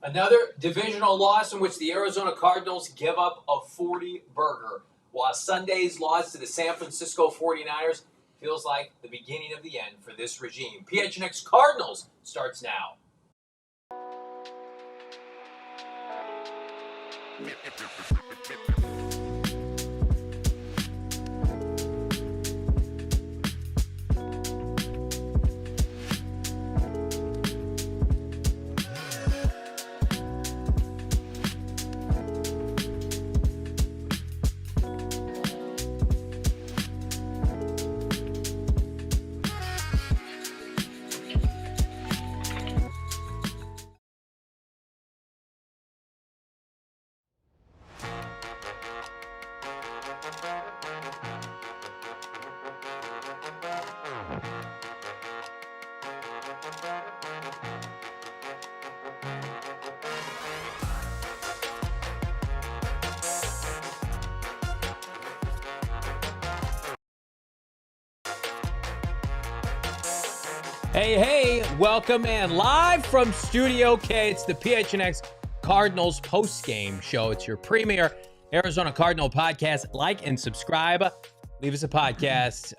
Another divisional loss in which the Arizona Cardinals give up a 40-burger, while Sunday's loss to the San Francisco 49ers feels like the beginning of the end for this regime. PHNX Cardinals starts now. Hey, welcome in live from Studio K. It's the PHNX Cardinals post-game show. It's your premier Arizona Cardinal podcast. Like and subscribe. Leave us a podcast.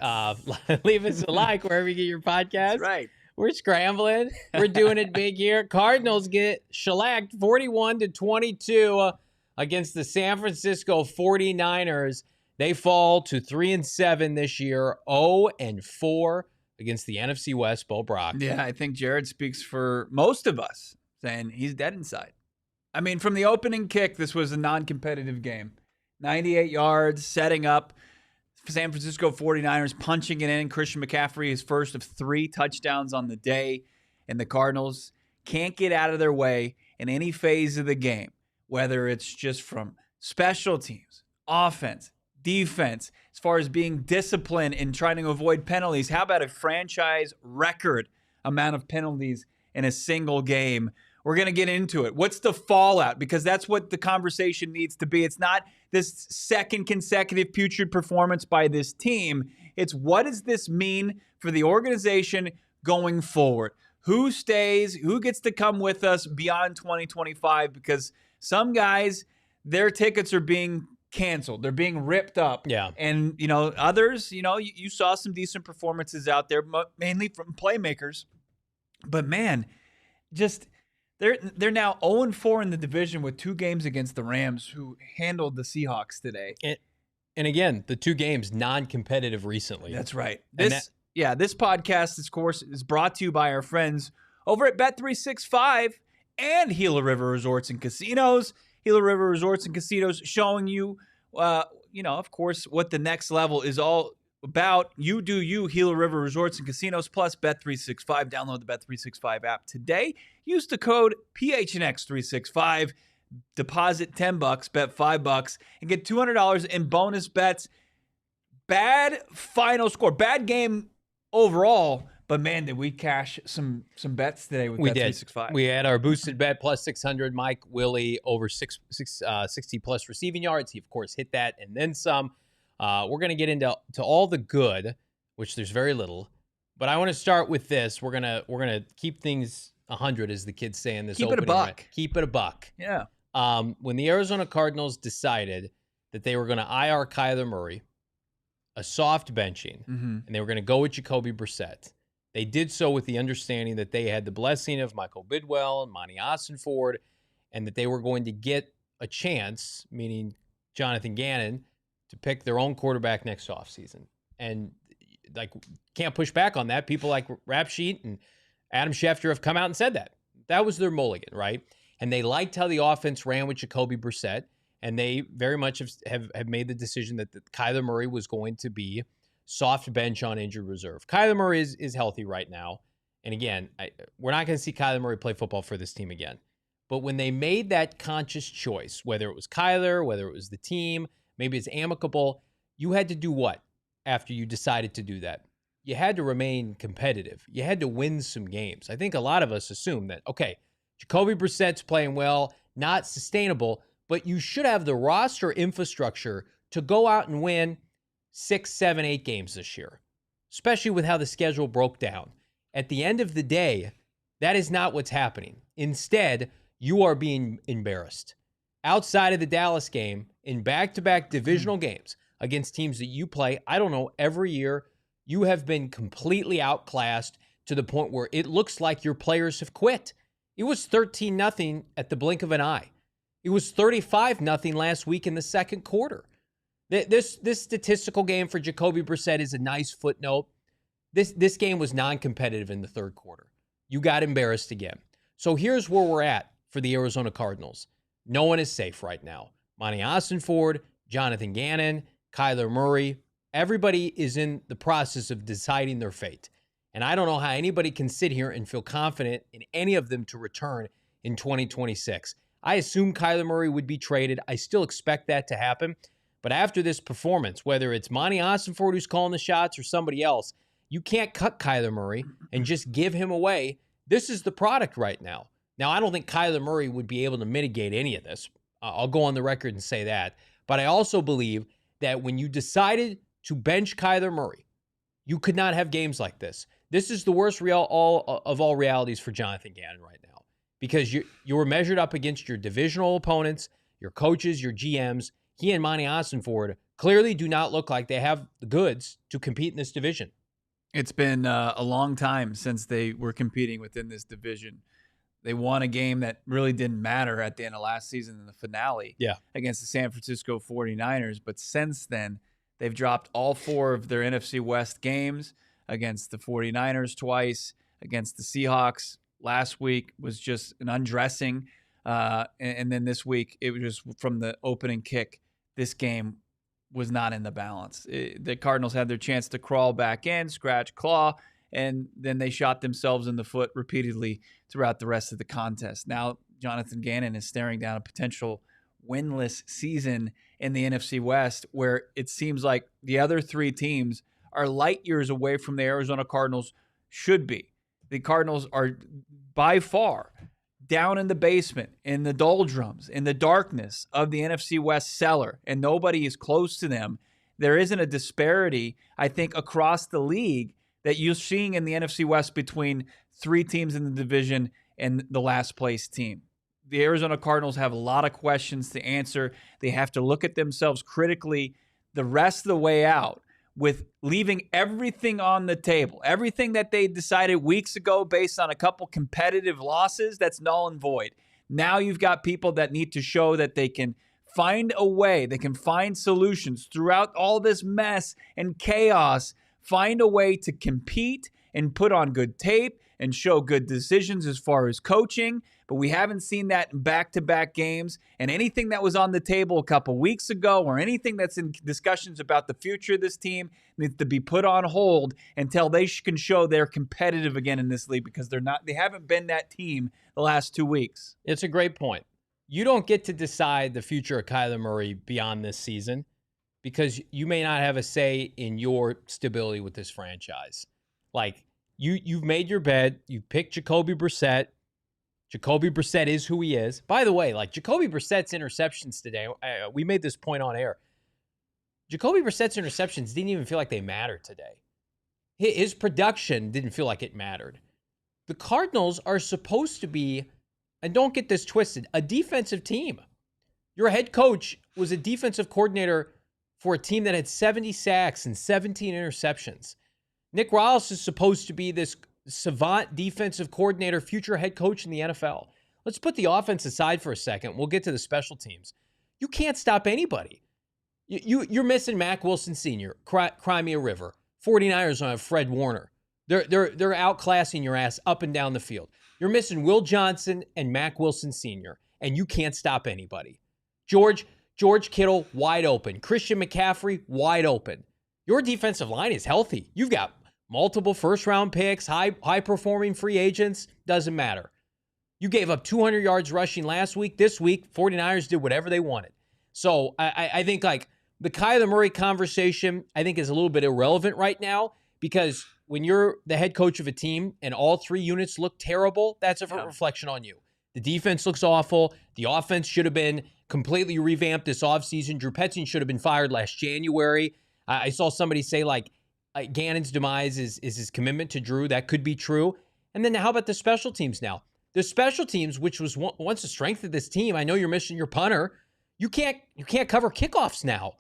Leave us a like wherever you get your podcast. That's right. We're scrambling. We're doing it big here. Cardinals get shellacked 41-22 against the San Francisco 49ers. They fall to 3-7 this year, 0-4 against the NFC West, Brack. Yeah, I think Jared speaks for most of us, saying he's dead inside. I mean, from the opening kick, this was a non-competitive game. 98 yards, setting up. San Francisco 49ers punching it in. Christian McCaffrey, his first of 3 touchdowns on the day. And the Cardinals can't get out of their way in any phase of the game, whether it's just from special teams, offense, defense, as far as being disciplined and trying to avoid penalties. How about a franchise record amount of penalties in a single game? We're going to get into it. What's the fallout? Because that's what the conversation needs to be. It's not this second consecutive putrid performance by this team. It's what does this mean for the organization going forward? Who stays? Who gets to come with us beyond 2025? Because some guys, their tickets are being canceled. They're being ripped up. Yeah. And, others, you saw some decent performances out there, mainly from playmakers. But, man, just they're now 0-4 in the division with 2 games against the Rams, who handled the Seahawks today. And again, the 2 games non-competitive recently. That's right. This podcast, of course, is brought to you by our friends over at Bet365 and Gila River Resorts and Casinos. Gila River Resorts and Casinos showing you, of course, what the next level is all about. You do you, Gila River Resorts and Casinos, plus Bet365. Download the Bet365 app today. Use the code PHNX365. Deposit $10, bet $5, and get $200 in bonus bets. Bad final score, bad game overall. But, man, did we cash some bets today with Bet365. We had our boosted bet plus 600. Mike Willie over 60-plus receiving yards. He, of course, hit that and then some. We're going to get into all the good, which there's very little. But I want to start with this. We're gonna keep things 100, as the kids say in this opening. Keep it a buck. Rant. Keep it a buck. Yeah. When the Arizona Cardinals decided that they were going to IR Kyler Murray, a soft benching, and they were going to go with Jacoby Brissett, they did so with the understanding that they had the blessing of Michael Bidwell and Monty Ossenford, and that they were going to get a chance, meaning Jonathan Gannon, to pick their own quarterback next offseason. And, can't push back on that. People like Rap Sheet and Adam Schefter have come out and said that. That was their mulligan, right? And they liked how the offense ran with Jacoby Brissett, and they very much have made the decision that Kyler Murray was going to be soft bench on injured reserve. Kyler Murray is healthy right now. And again, we're not going to see Kyler Murray play football for this team again. But when they made that conscious choice, whether it was Kyler, whether it was the team, maybe it's amicable, you had to do what after you decided to do that? You had to remain competitive. You had to win some games. I think a lot of us assume that, okay, Jacoby Brissett's playing well, not sustainable, but you should have the roster infrastructure to go out and win 6, 7, 8 games this year, especially with how the schedule broke down. At the end of the day, that is not what's happening. Instead, you are being embarrassed. Outside of the Dallas game, in back-to-back divisional games against teams that you play, I don't know, every year, you have been completely outclassed to the point where it looks like your players have quit. It was 13-0 at the blink of an eye. It was 35-0 last week in the second quarter. This statistical game for Jacoby Brissett is a nice footnote. This game was non-competitive in the third quarter. You got embarrassed again. So here's where we're at for the Arizona Cardinals. No one is safe right now. Monty Ossenford, Jonathan Gannon, Kyler Murray, everybody is in the process of deciding their fate. And I don't know how anybody can sit here and feel confident in any of them to return in 2026. I assume Kyler Murray would be traded. I still expect that to happen. But after this performance, whether it's Monty Ossenford who's calling the shots or somebody else, you can't cut Kyler Murray and just give him away. This is the product right now. Now, I don't think Kyler Murray would be able to mitigate any of this. I'll go on the record and say that. But I also believe that when you decided to bench Kyler Murray, you could not have games like this. This is the worst of all realities for Jonathan Gannon right now, because you were measured up against your divisional opponents, your coaches, your GMs. He and Monty Ossenford clearly do not look like they have the goods to compete in this division. It's been a long time since they were competing within this division. They won a game that really didn't matter at the end of last season in the finale against the San Francisco 49ers. But since then, they've dropped all 4 of their NFC West games against the 49ers twice, against the Seahawks. Last week was just an undressing. And then this week, it was just from the opening kick, this game was not in the balance. The Cardinals had their chance to crawl back in, scratch, claw, and then they shot themselves in the foot repeatedly throughout the rest of the contest. Now, Jonathan Gannon is staring down a potential winless season in the NFC West, where it seems like the other 3 teams are light years away from the Arizona Cardinals should be. The Cardinals are by far down in the basement, in the doldrums, in the darkness of the NFC West cellar, and nobody is close to them. There isn't a disparity, I think, across the league that you're seeing in the NFC West between 3 teams in the division and the last place team. The Arizona Cardinals have a lot of questions to answer. They have to look at themselves critically the rest of the way out, with leaving everything on the table. Everything that they decided weeks ago based on a couple competitive losses, that's null and void. Now you've got people that need to show that they can find a way, they can find solutions throughout all this mess and chaos, find a way to compete and put on good tape and show good decisions as far as coaching. But we haven't seen that in back-to-back games. And anything that was on the table a couple weeks ago, or anything that's in discussions about the future of this team, needs to be put on hold until they can show they're competitive again in this league, because they haven't been that team the last 2 weeks. It's a great point. You don't get to decide the future of Kyler Murray beyond this season, because you may not have a say in your stability with this franchise. Like, you've made your bed. You picked Jacoby Brissett. Jacoby Brissett is who he is. By the way, like, Jacoby Brissett's interceptions today, we made this point on air. Jacoby Brissett's interceptions didn't even feel like they mattered today. His production didn't feel like it mattered. The Cardinals are supposed to be, and don't get this twisted, a defensive team. Your head coach was a defensive coordinator for a team that had 70 sacks and 17 interceptions. Nick Riles is supposed to be this savant defensive coordinator, future head coach in the NFL. Let's put the offense aside for a second. We'll get to the special teams. You can't stop anybody. You're missing Mack Wilson Sr., Crimea River. 49ers don't have Fred Warner. They're outclassing your ass up and down the field. You're missing Will Johnson and Mack Wilson Sr., and you can't stop anybody. George Kittle, wide open. Christian McCaffrey, wide open. Your defensive line is healthy. You've got multiple first-round picks, high-performing free agents. Doesn't matter. You gave up 200 yards rushing last week. This week, 49ers did whatever they wanted. So I think, like, the Kyler Murray conversation, I think, is a little bit irrelevant right now, because when you're the head coach of a team and all 3 units look terrible, that's a reflection on you. The defense looks awful. The offense should have been completely revamped this offseason. Drew Petzing should have been fired last January. I saw somebody say, like, Gannon's demise is his commitment to Drew. That could be true. And then how about the special teams now? The special teams, which was once the strength of this team, I know you're missing your punter. You can't cover kickoffs now.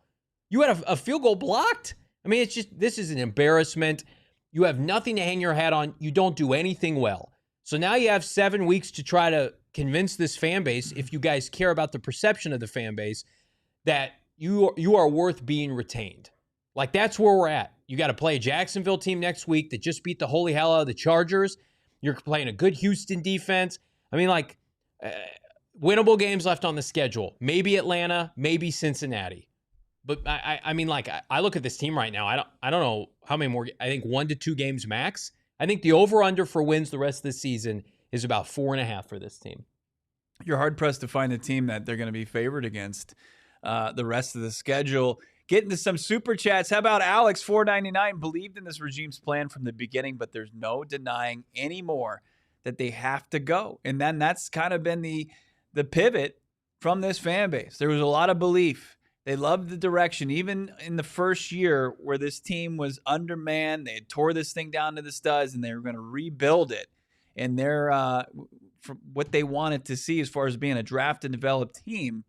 You had a field goal blocked. I mean, this is an embarrassment. You have nothing to hang your hat on. You don't do anything well. So now you have 7 weeks to try to convince this fan base, if you guys care about the perception of the fan base, that you are worth being retained. Like, that's where we're at. You got to play a Jacksonville team next week that just beat the holy hell out of the Chargers. You're playing a good Houston defense. I mean, like, winnable games left on the schedule. Maybe Atlanta, maybe Cincinnati. But I mean, like, I look at this team right now. I don't know how many more. I think 1 to 2 games max. I think the over-under for wins the rest of the season is about 4.5 for this team. You're hard-pressed to find a team that they're going to be favored against the rest of the schedule. Getting to some super chats. How about Alex, $4.99, believed in this regime's plan from the beginning, but there's no denying anymore that they have to go. And then that's kind of been the pivot from this fan base. There was a lot of belief. They loved the direction. Even in the first year where this team was undermanned, they had tore this thing down to the studs, and they were going to rebuild it. And they're from what they wanted to see as far as being a draft and developed team.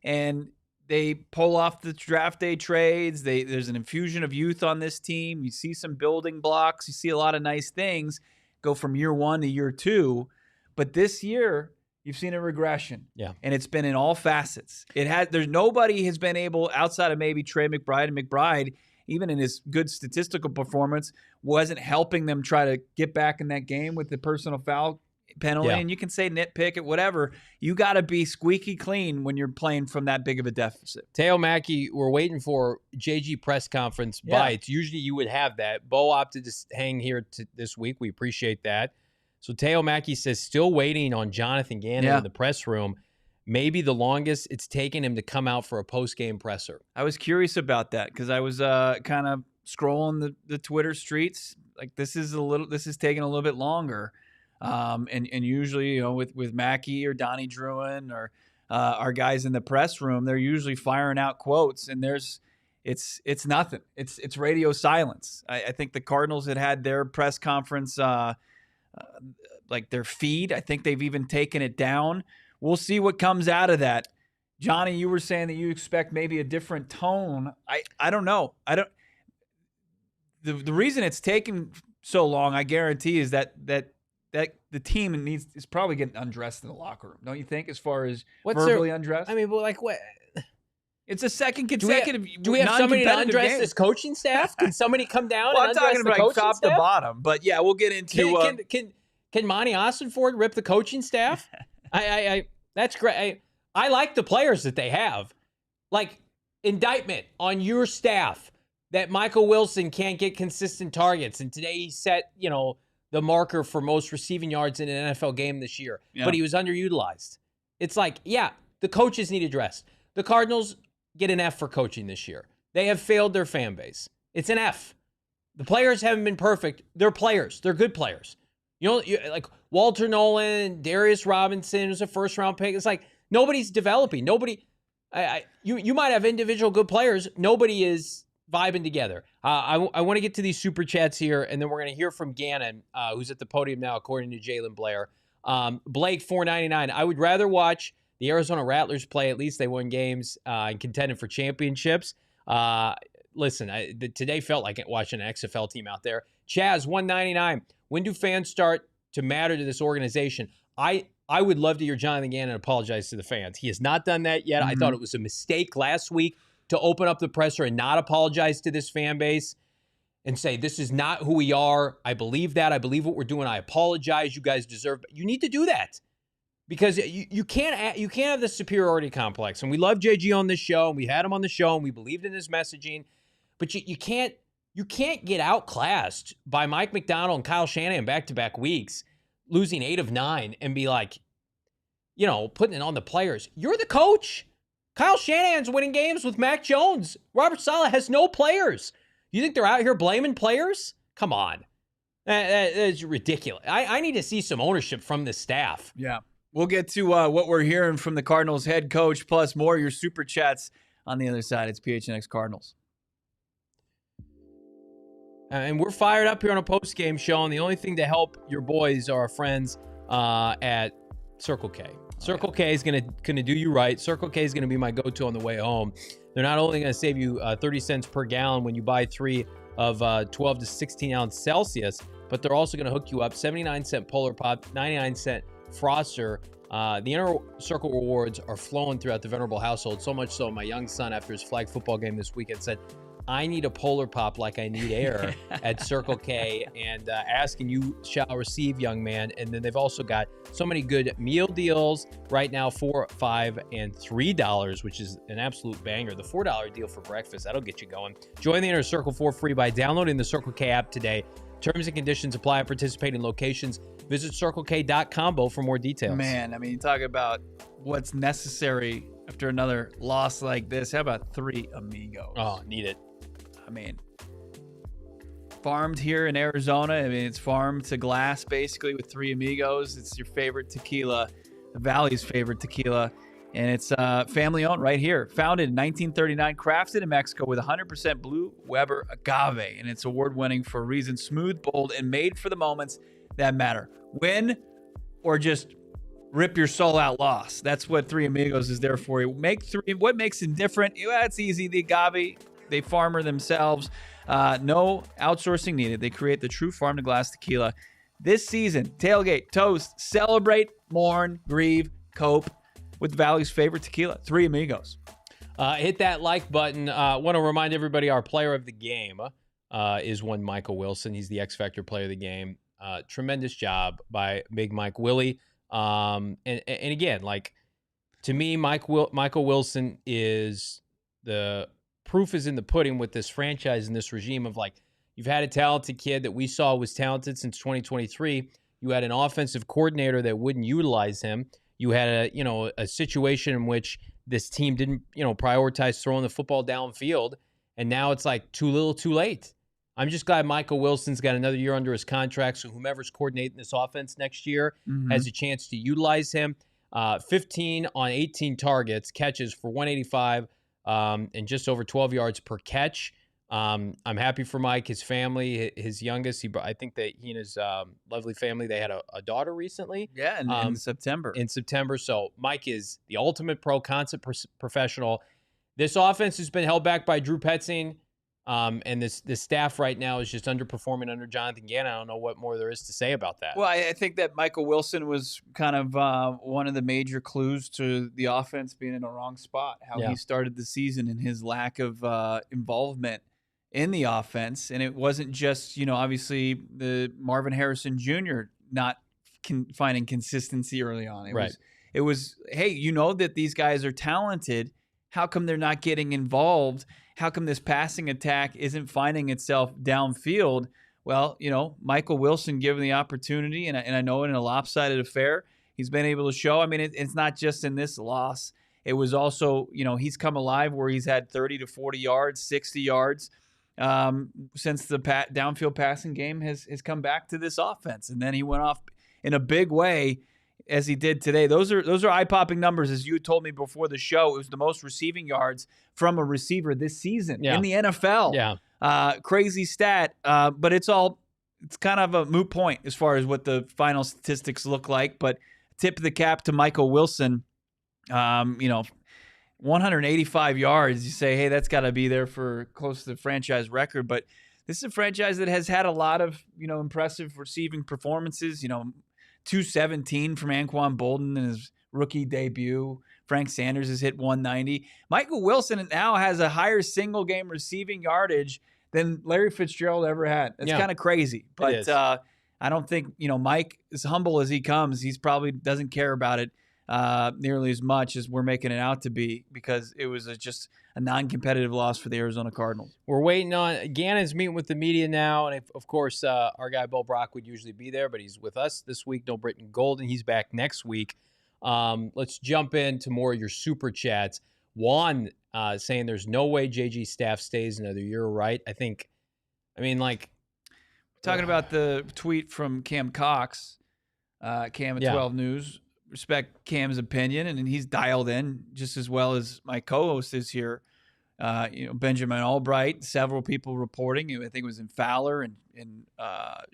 And they pull off the draft day trades. There's an infusion of youth on this team. You see some building blocks. You see a lot of nice things go from year 1 to year 2. But this year, you've seen a regression. Yeah. And it's been in all facets. There's nobody has been able, outside of maybe Trey McBride, and McBride, even in his good statistical performance, wasn't helping them try to get back in that game with the personal foul penalty. Yeah. And you can say nitpick it, whatever. You got to be squeaky clean when you're playing from that big of a deficit. Teo Mackey, we're waiting for JG press conference bites. Usually you would have that. Bo opted to hang here this week. We appreciate that. So Teo Mackey says, still waiting on Jonathan Gannon in the press room. Maybe the longest it's taken him to come out for a post-game presser. I was curious about that because I was kind of scrolling the Twitter streets. Like, this is taking a little bit longer. And usually, you know, with Mackey or Donnie Druin or our guys in the press room, they're usually firing out quotes, and it's nothing. It's radio silence. I think the Cardinals had their press conference, like their feed. I think they've even taken it down. We'll see what comes out of that. Johnny, you were saying that you expect maybe a different tone. I don't know. The reason it's taken so long, I guarantee, is that the team is probably getting undressed in the locker room, don't you think? As far as verbally undressed, I mean, well, like what? It's a second consecutive. Do we have somebody to undress game. This coaching staff? Can somebody come down? Well, and I'm talking undress about the top staff? to bottom, but yeah, we'll get into. Can Monty Austinford rip the coaching staff? That's great. I like the players that they have. Like, indictment on your staff that Michael Wilson can't get consistent targets, and today he set the marker for most receiving yards in an NFL game this year, but he was underutilized. It's like, yeah, the coaches need addressed. The Cardinals get an F for coaching this year. They have failed their fan base. It's an F. The players haven't been perfect. They're players. They're good players. Like Walter Nolan, Darius Robinson was a first-round pick. It's like nobody's developing. Nobody. You might have individual good players. Nobody is vibing together. I want to get to these super chats here, and then we're going to hear from Gannon, who's at the podium now, according to Jalen Blair. Blake, $4.99. I would rather watch the Arizona Rattlers play. At least they won games and contended for championships. Listen, today felt like watching an XFL team out there. Chaz, $1.99. When do fans start to matter to this organization? I would love to hear Jonathan Gannon apologize to the fans. He has not done that yet. Mm-hmm. I thought it was a mistake last week to open up the presser and not apologize to this fan base and say, this is not who we are. I believe that. I believe what we're doing. I apologize. You guys deserve it. You need to do that because you can't have the superiority complex. And we love JG on this show, and we had him on the show, and we believed in his messaging. But you can't get outclassed by Mike McDonald and Kyle Shanahan back-to-back weeks, losing 8 of 9, and be like, putting it on the players. You're the coach. Kyle Shanahan's winning games with Mac Jones. Robert Saleh has no players. You think they're out here blaming players? Come on. That is ridiculous. I need to see some ownership from the staff. Yeah. We'll get to what we're hearing from the Cardinals head coach, plus more your super chats on the other side. It's PHNX Cardinals. And we're fired up here on a post-game show, and the only thing to help your boys are our friends at Circle K. Circle K is gonna do you right. Circle K is gonna be my go-to on the way home. They're not only gonna save you 30 cents per gallon when you buy 3 of 12 to 16 ounce Celsius, but they're also gonna hook you up 79-cent Polar Pop, 99-cent Froster. The Inner Circle rewards are flowing throughout the Venerable household, so much so my young son, after his flag football game this weekend, said, I need a Polar Pop like I need air at Circle K, and asking you shall receive, young man. And then they've also got so many good meal deals right now, $4, $5, and $3, which is an absolute banger. The $4 deal for breakfast, that'll get you going. Join the Inner Circle for free by downloading the Circle K app today. Terms and conditions apply at participating locations. Visit CircleK.combo for more details. Man, I mean, you talk about what's necessary after another loss like this. How about 3 Amigos? Oh, need it. I mean, farmed here in Arizona. I mean, it's farmed to glass basically with 3 Amigos. It's your favorite tequila, the Valley's favorite tequila. And it's family owned right here. Founded in 1939, crafted in Mexico with 100% Blue Weber agave. And it's award winning for a reason. Smooth, bold, and made for the moments that matter. Win or just rip your soul out loss. That's what 3 Amigos is there for you. Make 3. What makes it different? Well, it's easy. The agave, they farmer themselves. No outsourcing needed. They create the true farm to glass tequila. This season, tailgate, toast, celebrate, mourn, grieve, cope with the Valley's favorite tequila, 3 Amigos. Hit that like button. Want to remind everybody our player of the game is one Michael Wilson. He's the X Factor player of the game. Tremendous job by Big Mike Willie. And again, like, to me, Michael Wilson is the proof is in the pudding with this franchise and this regime of, like, you've had a talented kid that we saw was talented since 2023. You had an offensive coordinator that wouldn't utilize him. You had a situation in which this team didn't, prioritize throwing the football downfield. And now it's like too little, too late. I'm just glad Michael Wilson's got another year under his contract. So whomever's coordinating this offense next year has a chance to utilize him. 15 on 18 targets, catches for 185, and just over 12 yards per catch. I'm happy for Mike, his family, his youngest. I think that he and his lovely family, they had a daughter recently. Yeah, in September. So Mike is the ultimate pro concept professional. This offense has been held back by Drew Petzing, and this staff right now is just underperforming under Jonathan Gannon. I don't know what more there is to say about that. Well, I think that Michael Wilson was kind of one of the major clues to the offense being in the wrong spot, how he started the season and his lack of involvement in the offense. And it wasn't just, obviously the Marvin Harrison Jr. not finding consistency early on. It was, hey, that these guys are talented. How come they're not getting involved? How come this passing attack isn't finding itself downfield? Well, Michael Wilson, given the opportunity, and I know in a lopsided affair, he's been able to show. I mean, it's not just in this loss. It was also, he's come alive where he's had 30 to 40 yards, 60 yards since the downfield passing game has come back to this offense. And then he went off in a big way as he did today. Those are eye-popping numbers. As you told me before the show, it was the most receiving yards from a receiver this season in the NFL. Crazy stat, but it's kind of a moot point as far as what the final statistics look like. But tip of the cap to Michael Wilson. 185 yards. You say, hey, that's got to be there for close to the franchise record. But this is a franchise that has had a lot of impressive receiving performances. 217 from Anquan Bolden in his rookie debut. Frank Sanders has hit 190. Michael Wilson now has a higher single game receiving yardage than Larry Fitzgerald ever had. That's kind of crazy. But I don't think, Mike, as humble as he comes, he's probably doesn't care about it nearly as much as we're making it out to be, because it was just a non-competitive loss for the Arizona Cardinals. We're waiting on Gannon's meeting with the media now, and of course our guy Bo Brack would usually be there, but he's with us this week. No Britton Golden. He's back next week. Let's jump into more of your super chats. Juan saying there's no way JG's staff stays another year, right? Talking about the tweet from Cam Cox, Cam at 12 News. Respect Cam's opinion, and he's dialed in just as well as my co-host is here. Benjamin Albright, several people reporting. I think it was in Fowler and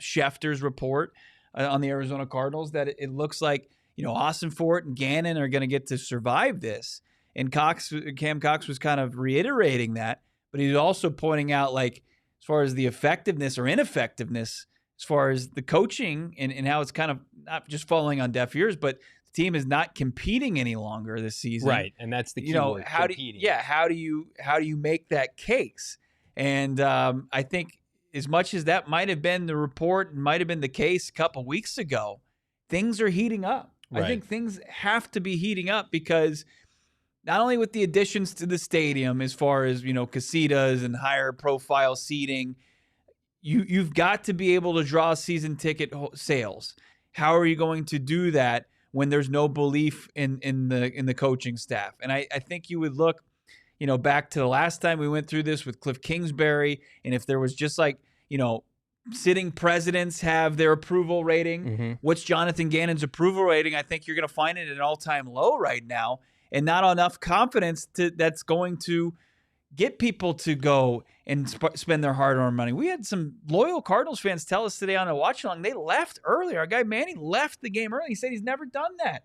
Schefter's report. on the Arizona Cardinals that it looks like, Austin Fort and Gannon are going to get to survive this. And Cam Cox was kind of reiterating that, but he's also pointing out, like, as far as the effectiveness or ineffectiveness, as far as the coaching and how it's kind of not just falling on deaf ears, but the team is not competing any longer this season. Right, and that's the key word, competing. How do you make that case? And I think as much as that might have been the report and might have been the case a couple weeks ago, things are heating up. Right. I think things have to be heating up because not only with the additions to the stadium, as far as, casitas and higher profile seating, you've got to be able to draw season ticket sales. How are you going to do that when there's no belief in the coaching staff? And I think you would look, back to the last time we went through this with Cliff Kingsbury, and if there was just like, sitting presidents have their approval rating. Mm-hmm. What's Jonathan Gannon's approval rating? I think you're going to find it at an all-time low right now, and not enough confidence that's going to get people to go and spend their hard-earned money. We had some loyal Cardinals fans tell us today on a watch-along, they left early. Our guy Manny left the game early. He said he's never done that.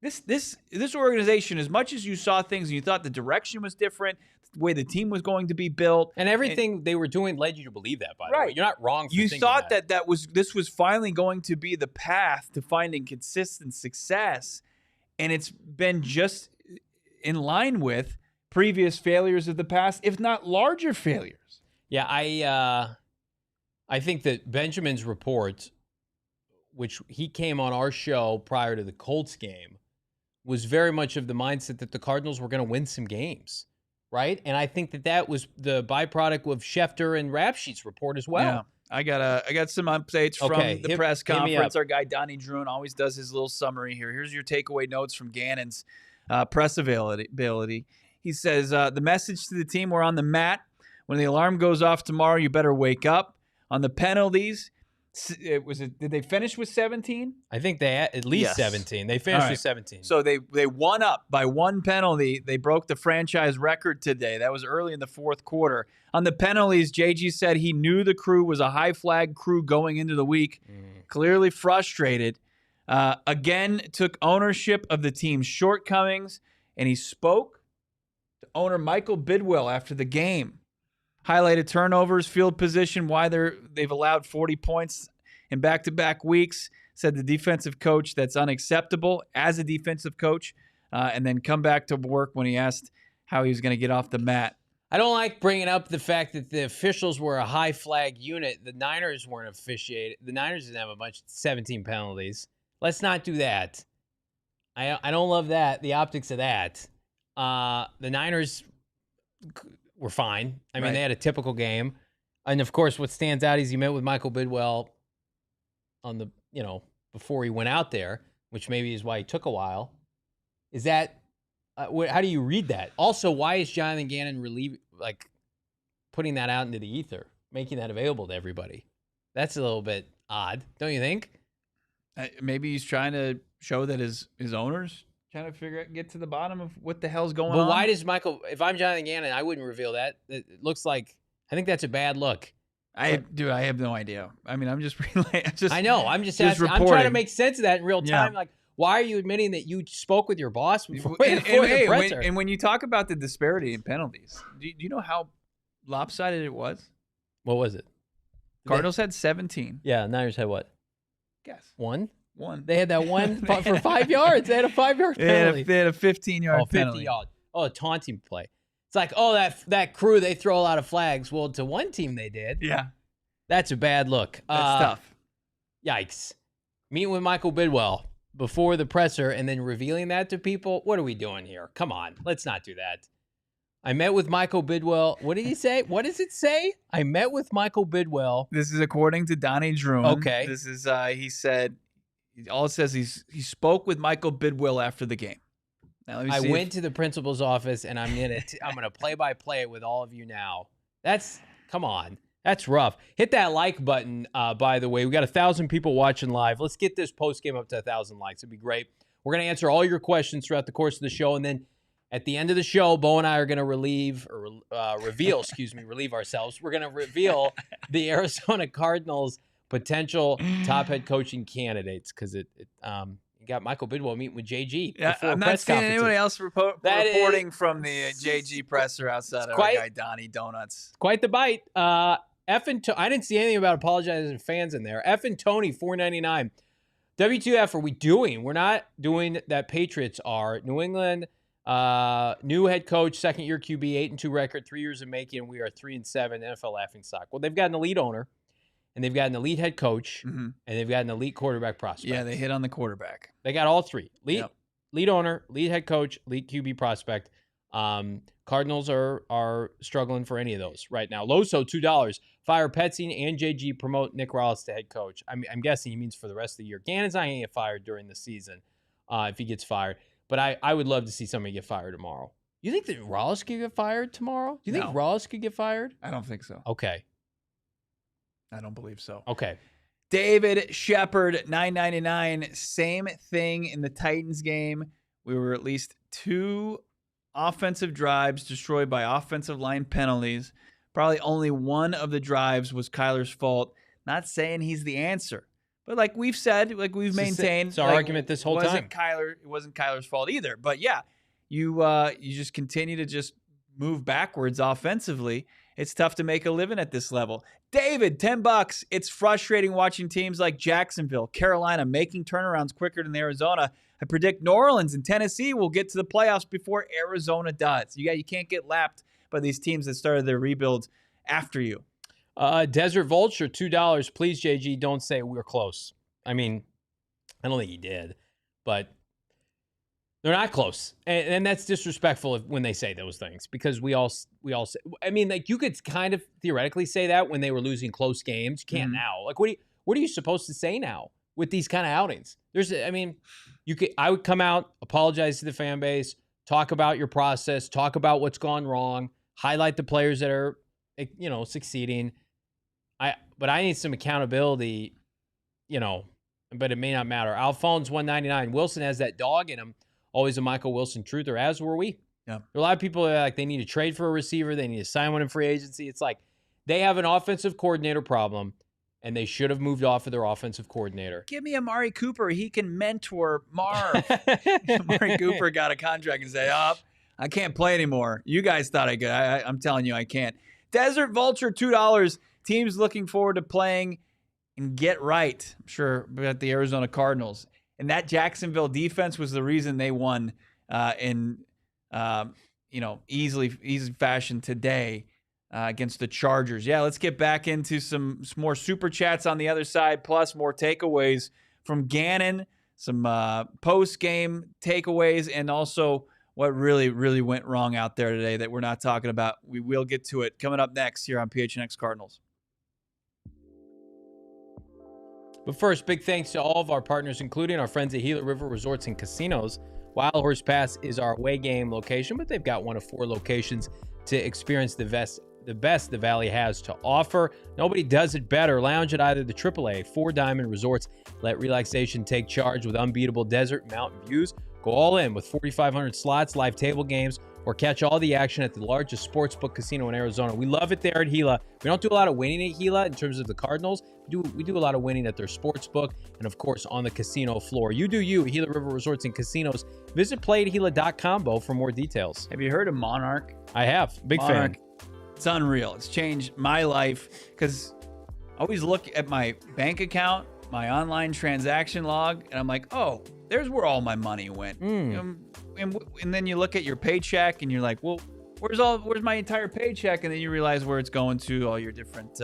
This organization, as much as you saw things and you thought the direction was different, the way the team was going to be built, and everything they were doing led you to believe that. By the way, you're not wrong. You thought that this was finally going to be the path to finding consistent success, and it's been just in line with previous failures of the past, if not larger failures. Yeah, I think that Benjamin's report, which he came on our show prior to the Colts game, was very much of the mindset that the Cardinals were going to win some games, right? And I think that was the byproduct of Schefter and Rapsheet's report as well. Yeah. I got some updates from the press conference. Our guy Donnie Druin always does his little summary here. Here's your takeaway notes from Gannon's press availability. He says, the message to the team, we're on the mat. When the alarm goes off tomorrow, you better wake up. On the penalties, did they finish with 17? I think they had at least 17. They finished with 17. So they won up by one penalty. They broke the franchise record today. That was early in the fourth quarter. On the penalties, JG said he knew the crew was a high flag crew going into the week. Clearly frustrated. Again, took ownership of the team's shortcomings, and he spoke to owner Michael Bidwell after the game. Highlighted turnovers, field position, why they've allowed 40 points in back-to-back weeks. Said the defensive coach that's unacceptable as a defensive coach, and then come back to work when he asked how he was going to get off the mat. I don't like bringing up the fact that the officials were a high flag unit. The Niners weren't officiated. The Niners didn't have a bunch of 17 penalties. Let's not do that. I don't love that, the optics of that. The Niners were fine. I mean, they had a typical game. And, of course, what stands out is he met with Michael Bidwell on the, before he went out there, which maybe is why he took a while. Is that, how do you read that? Also, why is Jonathan Gannon putting that out into the ether, making that available to everybody? That's a little bit odd, don't you think? Maybe he's trying to show that his owners trying to get to the bottom of what the hell's going on. But why does Michael, if I'm Jonathan Gannon, I wouldn't reveal that. It looks like, I think that's a bad look. I have no idea. I mean, I'm just I know. I'm just asking. Reporting. I'm trying to make sense of that in real time. Yeah. Like, why are you admitting that you spoke with your boss before the presser? And when you talk about the disparity in penalties, do you know how lopsided it was? What was it? Cardinals had 17. Yeah, Niners had what? Guess. One. They had that one for 5 yards. They had a 5-yard penalty. They had a 15-yard penalty. 50 yard. Oh, a taunting play. It's like, that crew, they throw a lot of flags. Well, to one team they did. Yeah. That's a bad look. That's tough. Yikes. Meeting with Michael Bidwell before the presser and then revealing that to people. What are we doing here? Come on. Let's not do that. I met with Michael Bidwell. What did he say? What does it say? I met with Michael Bidwell. This is according to Donnie Druin. Okay. This is, he said, all it says he spoke with Michael Bidwell after the game. Now, I went to the principal's office, and I'm gonna play-by-play it with all of you now. Come on. That's rough. Hit that like button, by the way. We got 1,000 people watching live. Let's get this post-game up to 1,000 likes. It'd be great. We're going to answer all your questions throughout the course of the show, and then at the end of the show, Bo and I are going to relieve ourselves. We're going to reveal the Arizona Cardinals potential top head coaching candidates because you got Michael Bidwell meeting with JG. Yeah, before I'm not press seeing conferences. anybody else reporting from the JG presser outside of our guy Donnie Donuts. Quite the bite. I didn't see anything about apologizing to fans in there. F and Tony, $4.99. W2F, are we doing? We're not doing that Patriots are. New England, new head coach, second-year QB, 8-2 record, 3 years in making. We are 3-7, NFL laughingstock. Well, they've got an elite owner, and they've got an elite head coach, and they've got an elite quarterback prospect. Yeah, they hit on the quarterback. They got all three. Lead owner, lead head coach, lead QB prospect. Cardinals are struggling for any of those right now. Loso, $2. Fire Petzing and JG, promote Nick Rallis to head coach. I'm guessing he means for the rest of the year. Gannon's not going to get fired during the season if he gets fired. But I would love to see somebody get fired tomorrow. You think that Rallis could get fired tomorrow? Do you think Rallis could get fired? I don't think so. Okay. I don't believe so. Okay. David Shepard, $9.99. Same thing in the Titans game. We were at least 2 offensive drives destroyed by offensive line penalties. Probably only one of the drives was Kyler's fault. Not saying he's the answer. But like we've said, like we've maintained. It's our argument this whole time. It wasn't Kyler's fault either. But yeah, you just continue to just move backwards offensively. It's tough to make a living at this level. David, $10. It's frustrating watching teams like Jacksonville, Carolina making turnarounds quicker than Arizona. I predict New Orleans and Tennessee will get to the playoffs before Arizona does. You can't get lapped by these teams that started their rebuilds after you. Desert Vulture, $2. Please, JG, don't say we're close. I mean, I don't think he did, but they're not close. And that's disrespectful when they say those things because we all say, I mean, like you could kind of theoretically say that when they were losing close games. You can't now. Like, what are you supposed to say now with these kind of outings? I would come out, apologize to the fan base, talk about your process, talk about what's gone wrong, highlight the players that are, succeeding. But I need some accountability, but it may not matter. Alphone's $1.99. Wilson has that dog in him. Always a Michael Wilson truther, as were we. Yeah. There are a lot of people that are like they need to trade for a receiver. They need to sign one in free agency. It's like they have an offensive coordinator problem, and they should have moved off of their offensive coordinator. Give me Amari Cooper. He can mentor Marv. Amari Cooper got a contract and say, I can't play anymore. You guys thought I could. I'm telling you I can't. Desert Vulture, $2. Teams looking forward to playing and get right. I'm sure about the Arizona Cardinals. And that Jacksonville defense was the reason they won in easy fashion today against the Chargers. Yeah, let's get back into some more super chats on the other side, plus more takeaways from Gannon, some post-game takeaways, and also what really, really went wrong out there today that we're not talking about. We will get to it coming up next here on PHNX Cardinals. But first, big thanks to all of our partners, including our friends at Gila River Resorts and Casinos. Wild Horse Pass is our away game location, but they've got one of 4 locations to experience the best the Valley has to offer. Nobody does it better. Lounge at either the AAA, 4 Diamond Resorts. Let relaxation take charge with unbeatable desert and mountain views. Go all in with 4,500 slots, live table games, or catch all the action at the largest sportsbook casino in Arizona. We love it there at Gila. We don't do a lot of winning at Gila in terms of the Cardinals. We do a lot of winning at their sportsbook and, of course, on the casino floor. You do you, Gila River Resorts and Casinos. Visit playatgila.com for more details. Have you heard of Monarch? I have. Big fan. It's unreal. It's changed my life because I always look at my bank account, my online transaction log, and I'm like, oh, there's where all my money went. And then you look at your paycheck and you're like, well, where's my entire paycheck? And then you realize where it's going to, all your different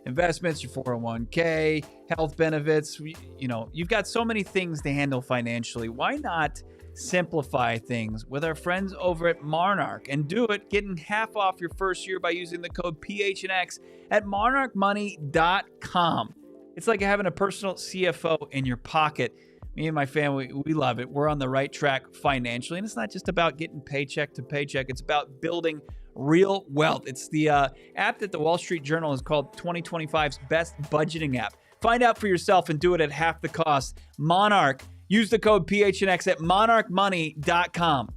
investments, your 401k, health benefits. You've got so many things to handle financially. Why not simplify things with our friends over at Monarch and do it getting half off your first year by using the code PHNX at monarchmoney.com. It's like having a personal CFO in your pocket. Me and my family, we love it. We're on the right track financially, and it's not just about getting paycheck to paycheck. It's about building real wealth. It's the app that the Wall Street Journal has called 2025's best budgeting app. Find out for yourself and do it at half the cost. Monarch. Use the code PHNX at monarchmoney.com.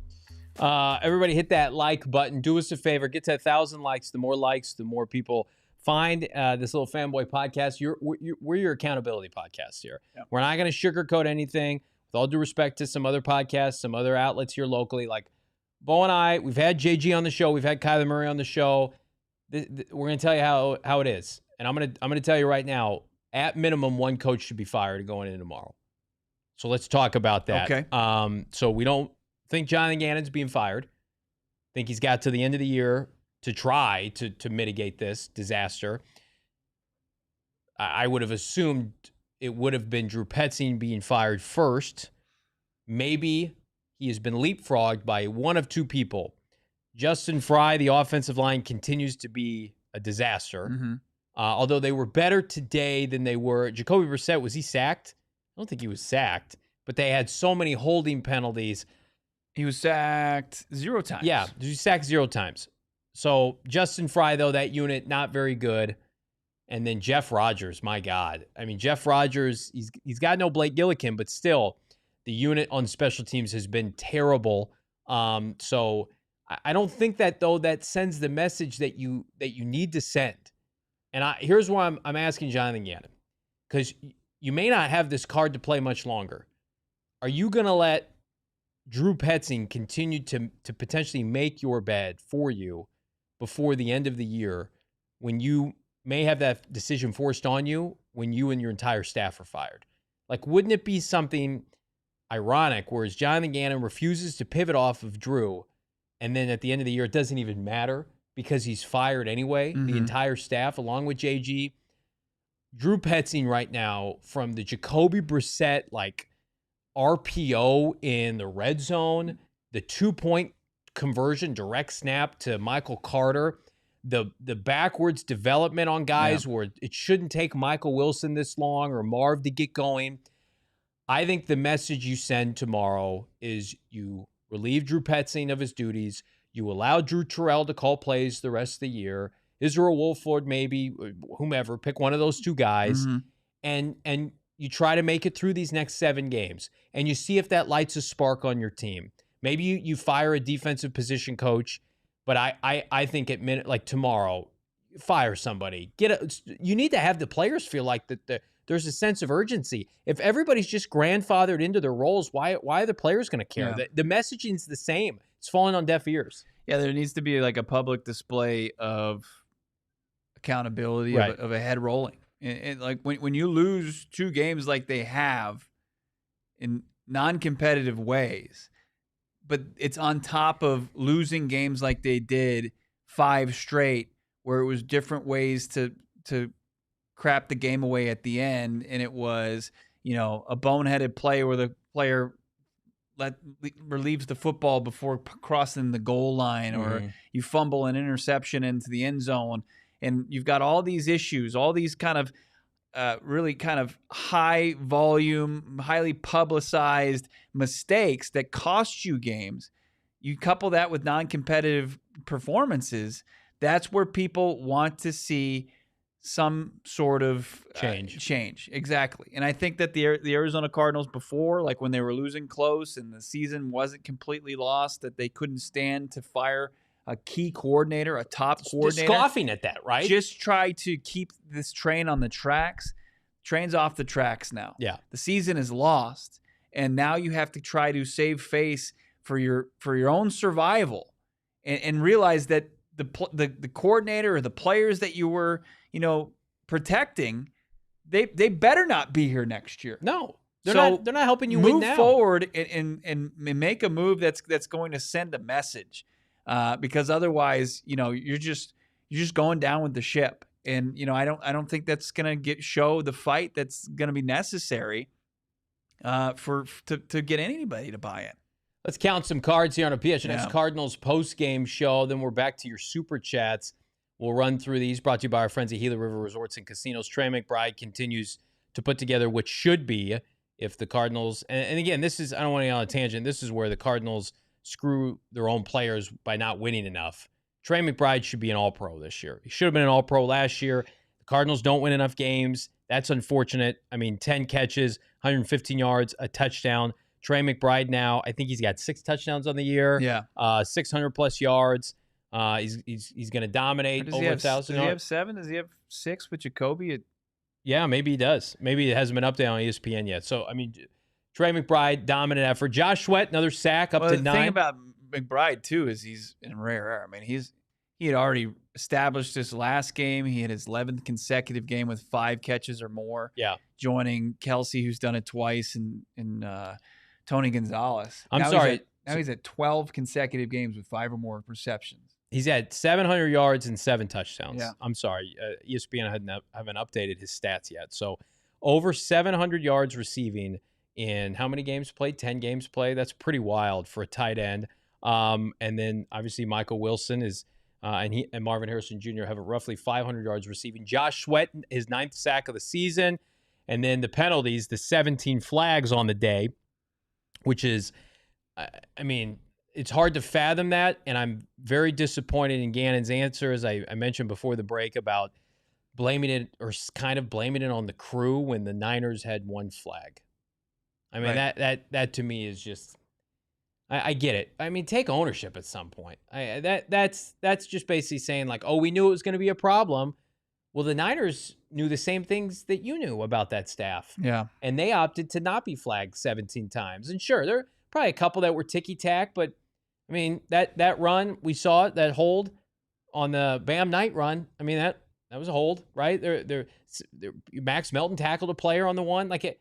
Everybody hit that like button. Do us a favor. Get to 1,000 likes. The more likes, the more people find this little fanboy podcast. We're your accountability podcast here. Yeah. We're not going to sugarcoat anything. With all due respect to some other podcasts, some other outlets here locally, like Bo and I, we've had JG on the show. We've had Kyler Murray on the show. We're going to tell you how it is. And I'm going to tell you right now, at minimum, one coach should be fired going into tomorrow. So let's talk about that. Okay. So we don't think Jonathan Gannon's being fired. I think he's got to the end of the year to try to mitigate this disaster. I would have assumed it would have been Drew Petzing being fired first. Maybe he has been leapfrogged by one of two people. Justin Frye, the offensive line, continues to be a disaster. Mm-hmm. Although they were better today than they were. Jacoby Brissett, was he sacked? I don't think he was sacked. But they had so many holding penalties. He was sacked 0 times. Yeah, he was sacked 0 times. So Justin Frye, though, that unit, not very good. And then Jeff Rodgers, my God. I mean, Jeff Rodgers, he's got no Blake Gillikin, but still, the unit on special teams has been terrible. So I don't think that, though, that sends the message that you need to send. And here's why I'm asking Jonathan Gannon, because you may not have this card to play much longer. Are you going to let Drew Petzing continue to potentially make your bed for you before the end of the year, when you may have that decision forced on you when you and your entire staff are fired? Like, wouldn't it be something ironic, whereas Jonathan Gannon refuses to pivot off of Drew, and then at the end of the year, it doesn't even matter because he's fired anyway, the entire staff, along with JG. Drew Petzing right now, from the Jacoby Brissett, like, RPO in the red zone, the 2-point conversion, direct snap to Michael Carter, the backwards development on guys where it shouldn't take Michael Wilson this long or Marv to get going. I think the message you send tomorrow is you relieve Drew Petzing of his duties. You allow Drew Terrell to call plays the rest of the year. Israel Wolford, maybe, whomever, pick one of those two guys, and you try to make it through these next 7 games, and you see if that lights a spark on your team. Maybe you fire a defensive position coach, but I think at minute, like tomorrow, fire somebody. You need to have the players feel like that there's a sense of urgency. If everybody's just grandfathered into their roles, why are the players going to care? Yeah. The messaging's the same. It's falling on deaf ears. Yeah, there needs to be like a public display of accountability, of a head rolling. And like when you lose 2 games like they have in non-competitive ways, but it's on top of losing games like they did 5 straight, where it was different ways to crap the game away at the end, and it was, a boneheaded play where the player relieves the football before crossing the goal line, or you fumble an interception into the end zone, and you've got all these issues, all these kind of really kind of high volume, highly publicized mistakes that cost you games. You couple that with non-competitive performances, that's where people want to see some sort of change. Exactly. And I think that the Arizona Cardinals before, like when they were losing close and the season wasn't completely lost, that they couldn't stand to fire a key coordinator, a top coordinator. Scoffing at that, right? Just try to keep this train on the tracks. Train's off the tracks now. Yeah. The season is lost, and now you have to try to save face for your own survival, and realize that the coordinator or the players that you were, protecting, they better not be here next year. No. They're not helping you win now. Move forward and make a move that's going to send a message. Because otherwise, you're just going down with the ship, and I don't think that's going to show the fight that's going to be necessary to get anybody to buy in. Let's count some cards here on a PHNX Cardinals post-game show. Then we're back to your super chats. We'll run through these. Brought to you by our friends at Gila River Resorts and Casinos. Trey McBride continues to put together what should be, if the Cardinals, and again, this is, I don't want to get on a tangent. This is where the Cardinals screw their own players by not winning enough. Trey McBride should be an All-Pro this year. He should have been an All-Pro last year. The Cardinals don't win enough games. That's unfortunate. 10 catches, 115 yards, a touchdown. Trey McBride now, I think he's got 6 touchdowns on the year. Yeah. 600-plus yards. He's going to dominate over 1,000 yards. Does he have 7? Does he have 6 with Jacoby? Yeah, maybe he does. Maybe it hasn't been updated on ESPN yet. So, I mean, Trey McBride, dominant effort. Josh Sweat, another sack up to 9. The thing about McBride, too, is he's in rare air. I mean, he had already established this last game. He had his 11th consecutive game with 5 catches or more. Yeah. Joining Kelsey, who's done it twice, and Tony Gonzalez. I'm sorry. Now he's at 12 consecutive games with 5 or more receptions. He's had 700 yards and 7 touchdowns. Yeah. I'm sorry. ESPN haven't updated his stats yet. So over 700 yards receiving in how many games played? 10 games played. That's pretty wild for a tight end. And then obviously Michael Wilson is and Marvin Harrison Jr. have roughly 500 yards receiving. Josh Sweat, his 9th sack of the season. And then the penalties, the 17 flags on the day, which is, I mean, it's hard to fathom that, and I'm very disappointed in Gannon's answer, as I mentioned before the break, about blaming it or kind of blaming it on the crew when the Niners had 1 flag. I mean, right. that to me is just, I get it. I mean, take ownership at some point. That's just basically saying like, oh, we knew it was going to be a problem. Well, the Niners knew the same things that you knew about that staff. Yeah, and they opted to not be flagged 17 times. And sure, there are probably a couple that were ticky-tack, but I mean, that run, we saw it, that hold on the Bam Knight run. I mean, that was a hold, right? Max Melton tackled a player on the one. Like,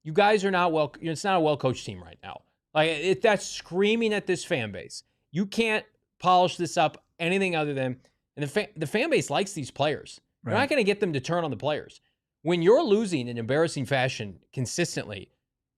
you guys are not well, it's not a well-coached team right now. Like, that's screaming at this fan base. You can't polish this up anything other than, and the fan base likes these players. Right. You're not going to get them to turn on the players. When you're losing in embarrassing fashion consistently,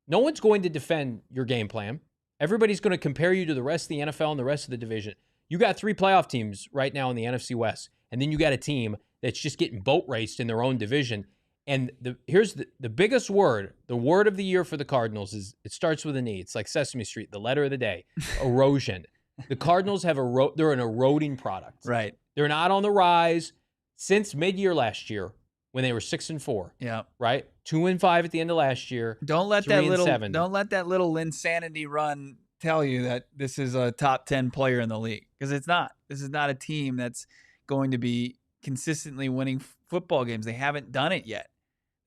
no one's going to defend your game plan. Everybody's going to compare you to the rest of the NFL and the rest of the division. You got 3 playoff teams right now in the NFC West, and then you got a team that's just getting boat raced in their own division. And here's the biggest word, the word of the year for the Cardinals is, it starts with an E. It's like Sesame Street, the letter of the day, erosion. The Cardinals have they're an eroding product. Right. They're not on the rise since mid-year last year when they were 6-4. Yeah. Right? 2-5 at the end of last year. Don't let that little insanity run tell you that this is a top 10 player in the league, because it's not. This is not a team that's going to be consistently winning football games. They haven't done it yet.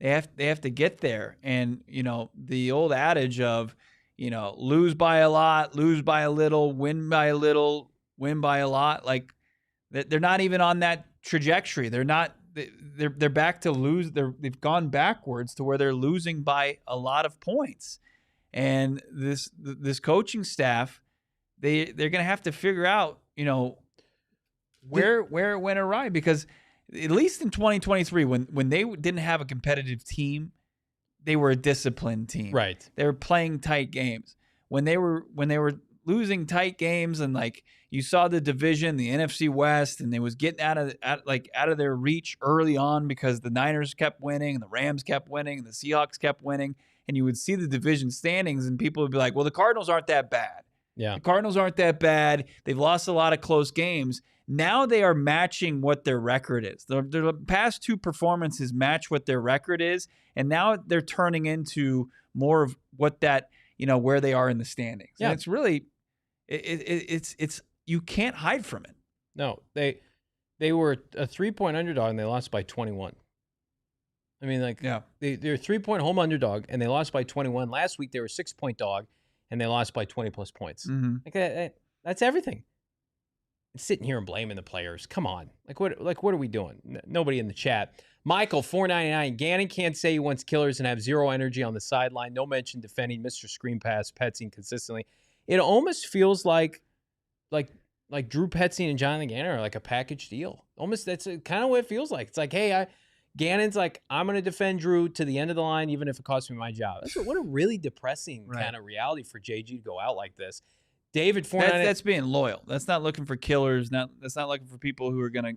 They have to get there. And, you know, the old adage of, you know, lose by a lot, lose by a little, win by a little, win by a lot. Like, they're not even on that trajectory. They're not. They're back to lose. They've gone backwards to where they're losing by a lot of points. And this coaching staff, they're going to have to figure out, you know, where it went awry, because at least in 2023, when they didn't have a competitive team, they were a disciplined team. Right. They were playing tight games. When they were losing tight games, and like you saw the division, the NFC West, and they was getting out of their reach early on because the Niners kept winning and the Rams kept winning and the Seahawks kept winning, and you would see the division standings and people would be like, well, the Cardinals aren't that bad. Yeah. The Cardinals aren't that bad. They've lost a lot of close games. Now they are matching what their record is. Their past 2 performances match what their record is, and now they're turning into more of what that, you know, where they are in the standings. Yeah. And it's really, it's you can't hide from it. No, they were a 3-point underdog and they lost by 21. I mean, like, yeah, they're a 3-point home underdog and they lost by 21. Last week they were a 6-point dog and they lost by 20+ points. Mm-hmm. Like, that's everything. Sitting here and blaming the players. Come on. Like what are we doing? Nobody in the chat. Michael, $4.99. Gannon can't say he wants killers and have zero energy on the sideline. No mention defending Mr. Screen Pass, Petzing consistently. It almost feels like Drew Petzing and Jonathan Gannon are like a package deal. Almost, that's kind of what it feels like. It's like, hey, Gannon's like, I'm going to defend Drew to the end of the line, even if it costs me my job. What a really depressing kind of reality for JG to go out like this. David, that's being loyal. That's not looking for killers. That's not looking for people who are going to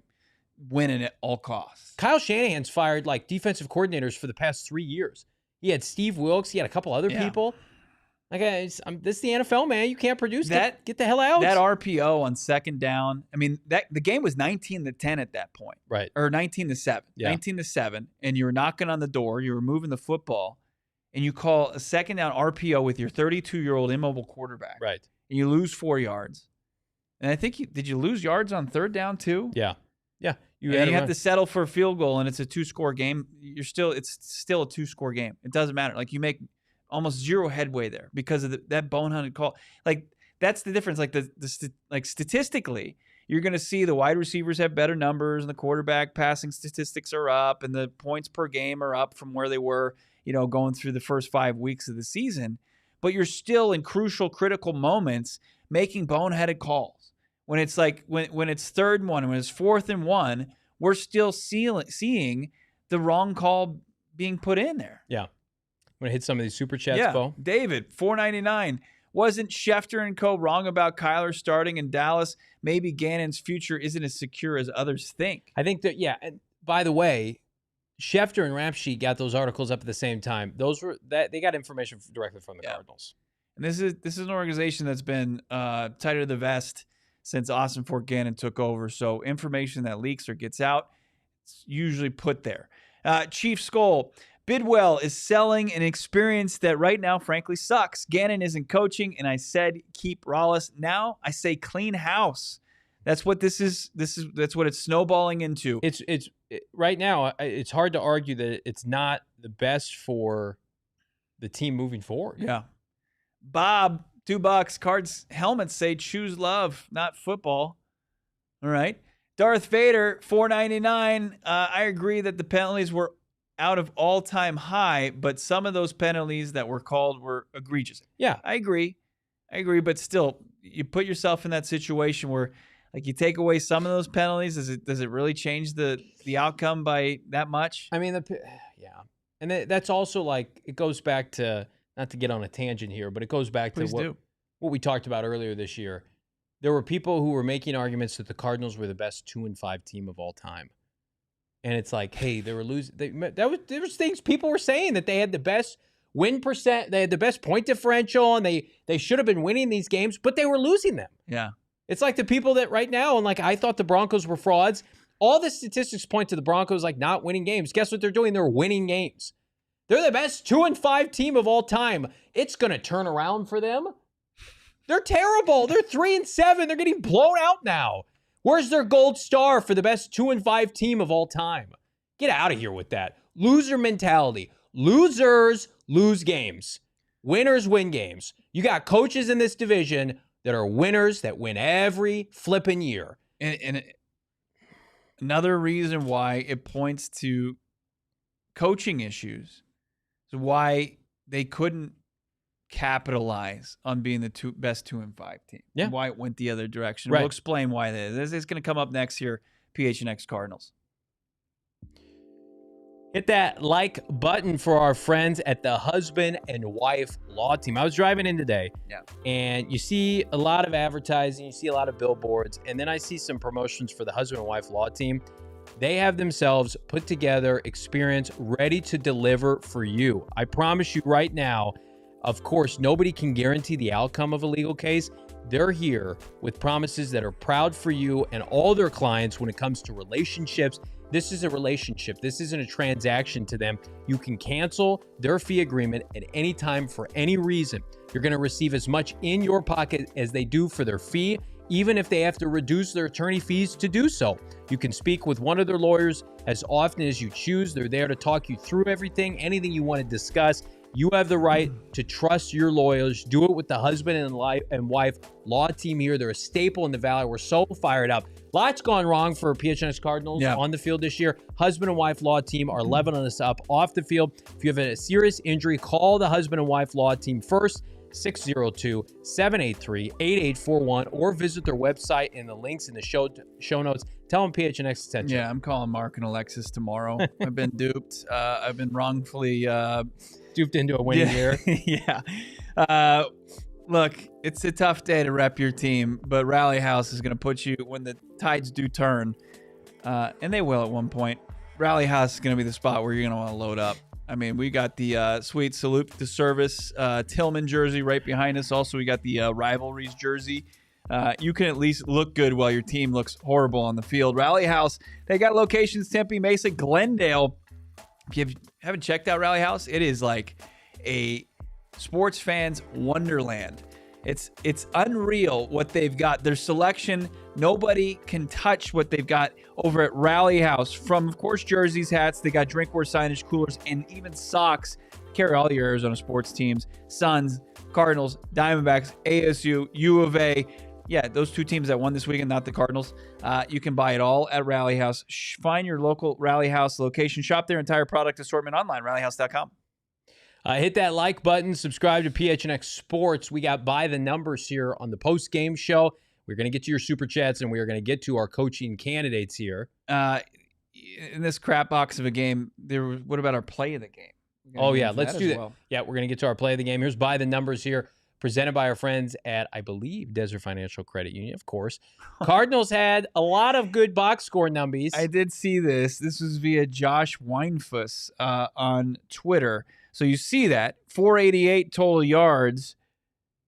win it at all costs. Kyle Shanahan's fired like defensive coordinators for the past 3 years. He had Steve Wilkes. He had a couple other people. Like, this is the NFL, man. You can't produce that. Get the hell out. That RPO on 2nd down. I mean, the game was 19-10 at that point, right? Or 19-7. Yeah. 19-7, and you were knocking on the door. You were moving the football, and you call a 2nd down RPO with your 32-year-old immobile quarterback, right? And you lose 4 yards. And I think did you lose yards on third down too? Yeah. You have to settle for a field goal, and it's a 2-score game. It's still a 2-score game. It doesn't matter. Like, you make almost zero headway there because of that boneheaded call. Like, that's the difference. Like, like statistically, you're going to see the wide receivers have better numbers, and the quarterback passing statistics are up, and the points per game are up from where they were, going through the first 5 weeks of the season. But you're still in crucial, critical moments making boneheaded calls. When it's like when it's 3rd and 1, when it's 4th and 1, we're still seeing the wrong call being put in there. Yeah. I'm going to hit some of these super chats, Bo. David, $4.99. Wasn't Schefter and co. wrong about Kyler starting in Dallas? Maybe Gannon's future isn't as secure as others think. I think that, and by the way, Schefter and Ramsey got those articles up at the same time. They got information directly from the Cardinals. And this is an organization that's been tighter to the vest since Austin Fort Gannon took over. So information that leaks or gets out, it's usually put there. Chief Skull, Bidwell is selling an experience that right now, frankly, sucks. Gannon isn't coaching, and I said keep Rollis. Now I say clean house. That's what this is. That's what it's snowballing into. Right now, it's hard to argue that it's not the best for the team moving forward. Yeah. Bob, $2. Cards helmets say choose love, not football. All right. Darth Vader, $4.99. I agree that the penalties were out of all-time high, but some of those penalties that were called were egregious. Yeah, I agree, but still, you put yourself in that situation where, like, you take away some of those penalties. Does it really change the outcome by that much? I mean, and that's also like it goes back to, not to get on a tangent here, but it goes back to what we talked about earlier this year. There were people who were making arguments that the Cardinals were the best 2-5 team of all time. And it's like, hey, they were losing. There was things people were saying that they had the best win percent, they had the best point differential, and they should have been winning these games, but they were losing them. Yeah. It's like the people that right now, and like I thought the Broncos were frauds. All the statistics point to the Broncos like not winning games. Guess what they're doing? They're winning games. They're the best 2-5 team of all time. It's going to turn around for them. They're terrible. They're 3-7. They're getting blown out now. Where's their gold star for the best 2-5 team of all time? Get out of here with that. Loser mentality. Losers lose games. Winners win games. You got coaches in this division that are winners that win every flipping year. And another reason why it points to coaching issues is why they couldn't capitalize on being the best 2-5 team. Yeah. And why it went the other direction. Right. We'll explain why that is. It's going to come up next year, PHNX Cardinals. Hit that like button for our friends at the Husband and Wife Law Team. I was driving in today, and you see a lot of advertising, you see a lot of billboards, and then I see some promotions for the Husband and Wife Law Team. They have themselves put together experience ready to deliver for you. I promise you right now, of course, nobody can guarantee the outcome of a legal case. They're here with promises that are proud for you and all their clients when it comes to relationships. This is a relationship. This isn't a transaction to them. You can cancel their fee agreement at any time for any reason. You're going to receive as much in your pocket as they do for their fee, even if they have to reduce their attorney fees to do so. You can speak with one of their lawyers as often as you choose. They're there to talk you through everything, anything you want to discuss. You have the right to trust your lawyers. Do it with the Husband and Wife Law Team here. They're a staple in the Valley. We're so fired up. Lots gone wrong for PHNX Cardinals on the field this year. Husband and Wife Law Team are leveling us up off the field. If you have a serious injury, call the Husband and Wife Law Team first, 602-783-8841, or visit their website in the links in the show notes. Tell them PHNX attention. Yeah, I'm calling Mark and Alexis tomorrow. I've been duped. I've been wrongfully duped into a winning year. Yeah. Look, it's a tough day to rep your team, but Rally House is going to put you when the tides do turn, and they will at one point. Rally House is going to be the spot where you're going to want to load up. I mean, we got the sweet salute to service Tillman jersey right behind us. Also, we got the rivalries jersey. You can at least look good while your team looks horrible on the field. Rally House, they got locations Tempe, Mesa, Glendale. If you haven't checked out Rally House, it is like a sports fan's wonderland. It's unreal what they've got. Their selection, nobody can touch what they've got over at Rally House. From, of course, jerseys, hats, they got drinkware, signage, coolers, and even socks. Carry all your Arizona sports teams. Suns, Cardinals, Diamondbacks, ASU, U of A. Yeah, those two teams that won this weekend, not the Cardinals. You can buy it all at Rally House. Find your local Rally House location. Shop their entire product assortment online, rallyhouse.com. Hit that like button. Subscribe to PHNX Sports. We got By the Numbers here on the post-game show. We're going to get to your super chats, and we are going to get to our coaching candidates here. In this crap box of a game, what about our play of the game? Oh, yeah, let's do that. Well. Yeah, we're going to get to our play of the game. Here's By the Numbers here, presented by our friends at, I believe, Desert Financial Credit Union, of course. Cardinals had a lot of good box score numbies. I did see this. This was via Josh Weinfuss on Twitter. So you see that 488 total yards.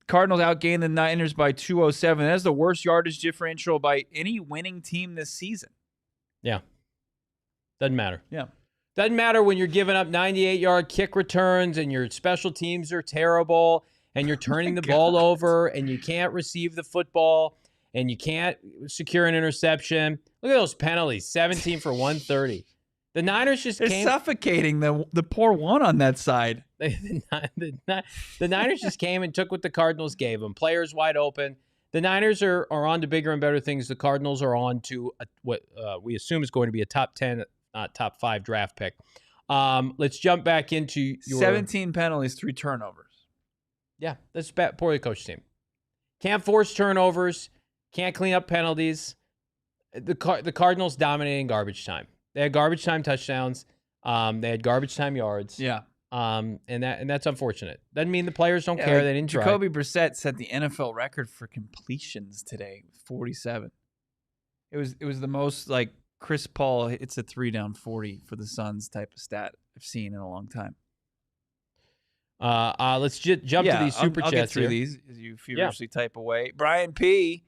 Cardinals outgained the Niners by 207. That's the worst yardage differential by any winning team this season. Yeah. Doesn't matter. Yeah. Doesn't matter when you're giving up 98-yard kick returns and your special teams are terrible and you're turning the ball over and you can't receive the football and you can't secure an interception. Look at those penalties, 17 for 130. The Niners just They're suffocating the poor one on that side. The Niners just came and took what the Cardinals gave them. Players wide open. The Niners are on to bigger and better things. The Cardinals are on to what we assume is going to be a top 10, top 5 draft pick. Let's jump back into your 17 penalties, 3 turnovers. Yeah, that's a poorly coached team. Can't force turnovers. Can't clean up penalties. The Cardinals dominating garbage time. They had garbage time touchdowns. They had garbage time yards. Yeah. And that's unfortunate. Doesn't mean the players don't care. They didn't try. Jacoby Brissett set the NFL record for completions today, 47. It was the most like Chris Paul hits a 3-down 40 for the Suns type of stat I've seen in a long time. Let's jump to these super chats. I'll get through these as you feverishly type away. Brian P.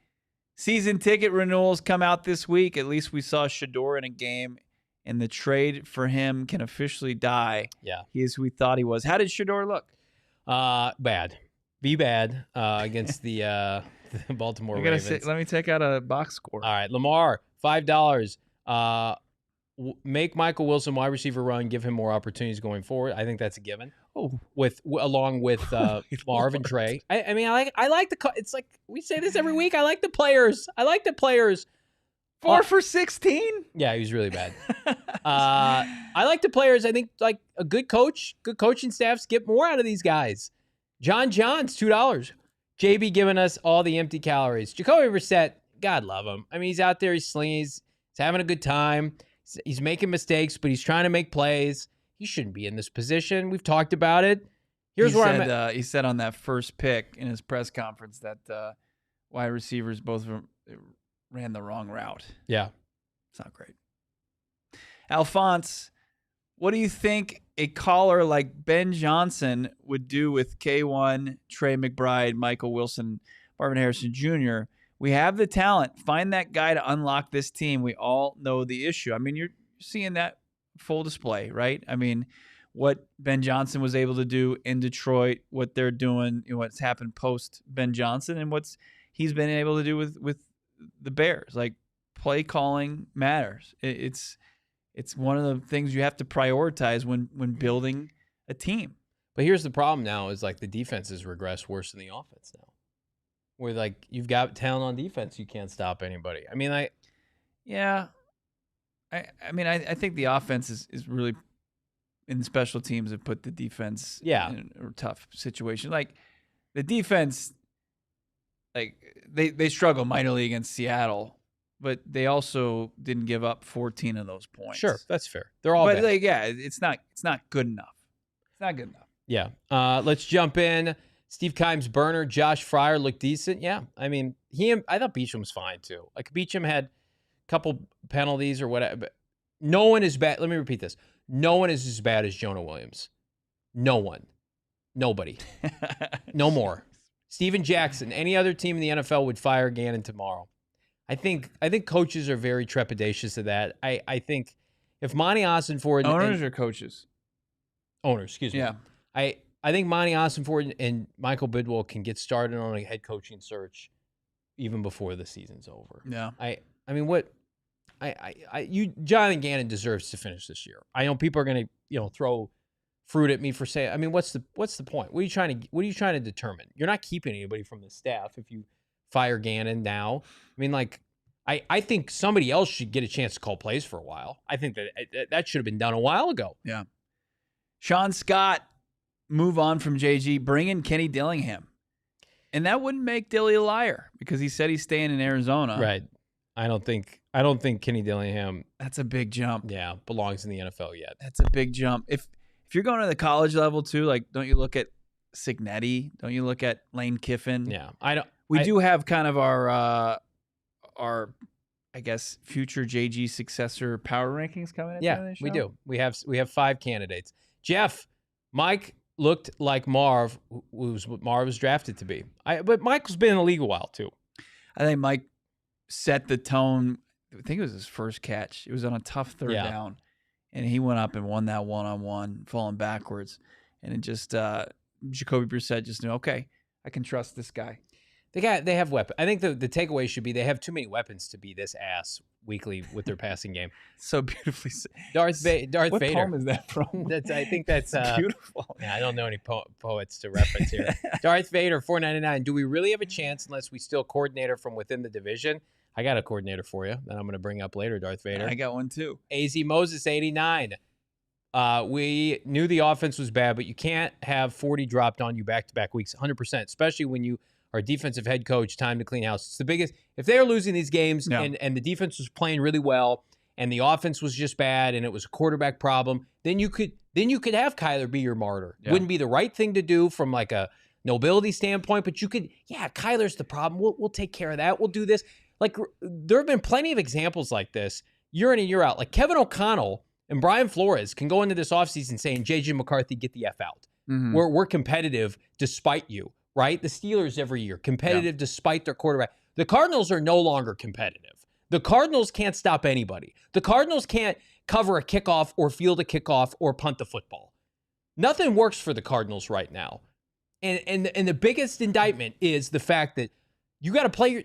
Season ticket renewals come out this week. At least we saw Shedeur in a game. And the trade for him can officially die. Yeah. He is who we thought he was. How did Shedeur look? Bad. Be bad against the Baltimore Ravens. Let me take out a box score. All right. Lamar, $5. Make Michael Wilson wide receiver run. Give him more opportunities going forward. I think that's a given. Oh, along with Marvin Trey. I mean, I like the. It's like we say this every week. I like the players. 4 for 16? Yeah, he was really bad. I like the players. I think like a good coaching staffs get more out of these guys. John's $2. JB giving us all the empty calories. Jacoby Brissett, God love him. I mean, he's out there, he's slinging, he's having a good time. He's making mistakes, but he's trying to make plays. He shouldn't be in this position. We've talked about it. He said on that first pick in his press conference that wide receivers both ran the wrong route. Yeah. It's not great. Alphonse, what do you think a caller like Ben Johnson would do with K1, Trey McBride, Michael Wilson, Marvin Harrison Jr.? We have the talent. Find that guy to unlock this team. We all know the issue. I mean, you're seeing that full display, right? I mean, what Ben Johnson was able to do in Detroit, what they're doing, what's happened post Ben Johnson, and what's he's been able to do with the Bears. Like, play calling matters. It's one of the things you have to prioritize when building a team. But here's the problem now is like the defense has regressed worse than the offense now. Where like you've got talent on defense, you can't stop anybody. I mean, I think the offense is really in special teams have put the defense in a tough situation. Like the defense, like they struggle mightily against Seattle, but they also didn't give up 14 of those points. Sure, that's fair. They're all bad. It's not good enough. It's not good enough. Yeah. Let's jump in. Steve Kimes burner, Josh Frye looked decent. Yeah. I mean, I thought Beachum was fine too. Like Beachum had a couple penalties or whatever, but no one is bad. Let me repeat this. No one is as bad as Jonah Williams. No one. Nobody. No more. Steven Jackson, any other team in the NFL would fire Gannon tomorrow. I think coaches are very trepidatious of that. I think if Monty Ossenford owners or coaches? Owners, excuse me. Yeah. I think Monty Ossenford and Michael Bidwell can get started on a head coaching search even before the season's over. Yeah. I mean, Jonathan Gannon deserves to finish this year. I know people are going to, throw fruit at me for saying, I mean, what's the point? What are you trying to determine? You're not keeping anybody from the staff if you fire Gannon now. I mean, I think somebody else should get a chance to call plays for a while. I think that should have been done a while ago. Yeah. Sean Scott, move on from JG, bring in Kenny Dillingham. And that wouldn't make Dilly a liar because he said he's staying in Arizona. Right. I don't think Kenny Dillingham. That's a big jump. Yeah, belongs in the NFL yet. That's a big jump. If you're going to the college level too, don't you look at Cignetti? Don't you look at Lane Kiffin? Yeah, I don't. We do have kind of our I guess future JG successor power rankings coming in. Yeah, we do. We have 5 candidates. Jeff, Mike looked like Marv, who's what Marv was drafted to be. But Michael's been in the league a while too. I think Mike set the tone. I think it was his first catch. It was on a tough third down, and he went up and won that one-on-one, falling backwards. And it just Jacoby Brissett just knew, okay, I can trust this guy. They have weapons. I think the takeaway should be they have too many weapons to be this ass weekly with their passing game. So beautifully said. Darth Vader. What poem is that from? I think that's beautiful. Yeah, I don't know any poets to reference here. Darth Vader, $4.99. Do we really have a chance unless we steal a coordinator from within the division? I got a coordinator for you that I'm going to bring up later, Darth Vader. I got one too. AZ Moses, 89. We knew the offense was bad, but you can't have 40 dropped on you back-to-back weeks, 100%, especially when you are defensive head coach, time to clean house. It's the biggest. If they were losing these games and the defense was playing really well and the offense was just bad and it was a quarterback problem, then you could have Kyler be your martyr. Yeah. Wouldn't be the right thing to do from a nobility standpoint, but you could, Kyler's the problem. We'll take care of that. We'll do this. There have been plenty of examples like this year in and year out. Like Kevin O'Connell and Brian Flores can go into this offseason saying, J.J. McCarthy, get the F out. Mm-hmm. We're competitive despite you. Right? The Steelers every year, competitive despite their quarterback. The Cardinals are no longer competitive. The Cardinals can't stop anybody. The Cardinals can't cover a kickoff or field a kickoff or punt the football. Nothing works for the Cardinals right now. And the biggest indictment is the fact that you got to play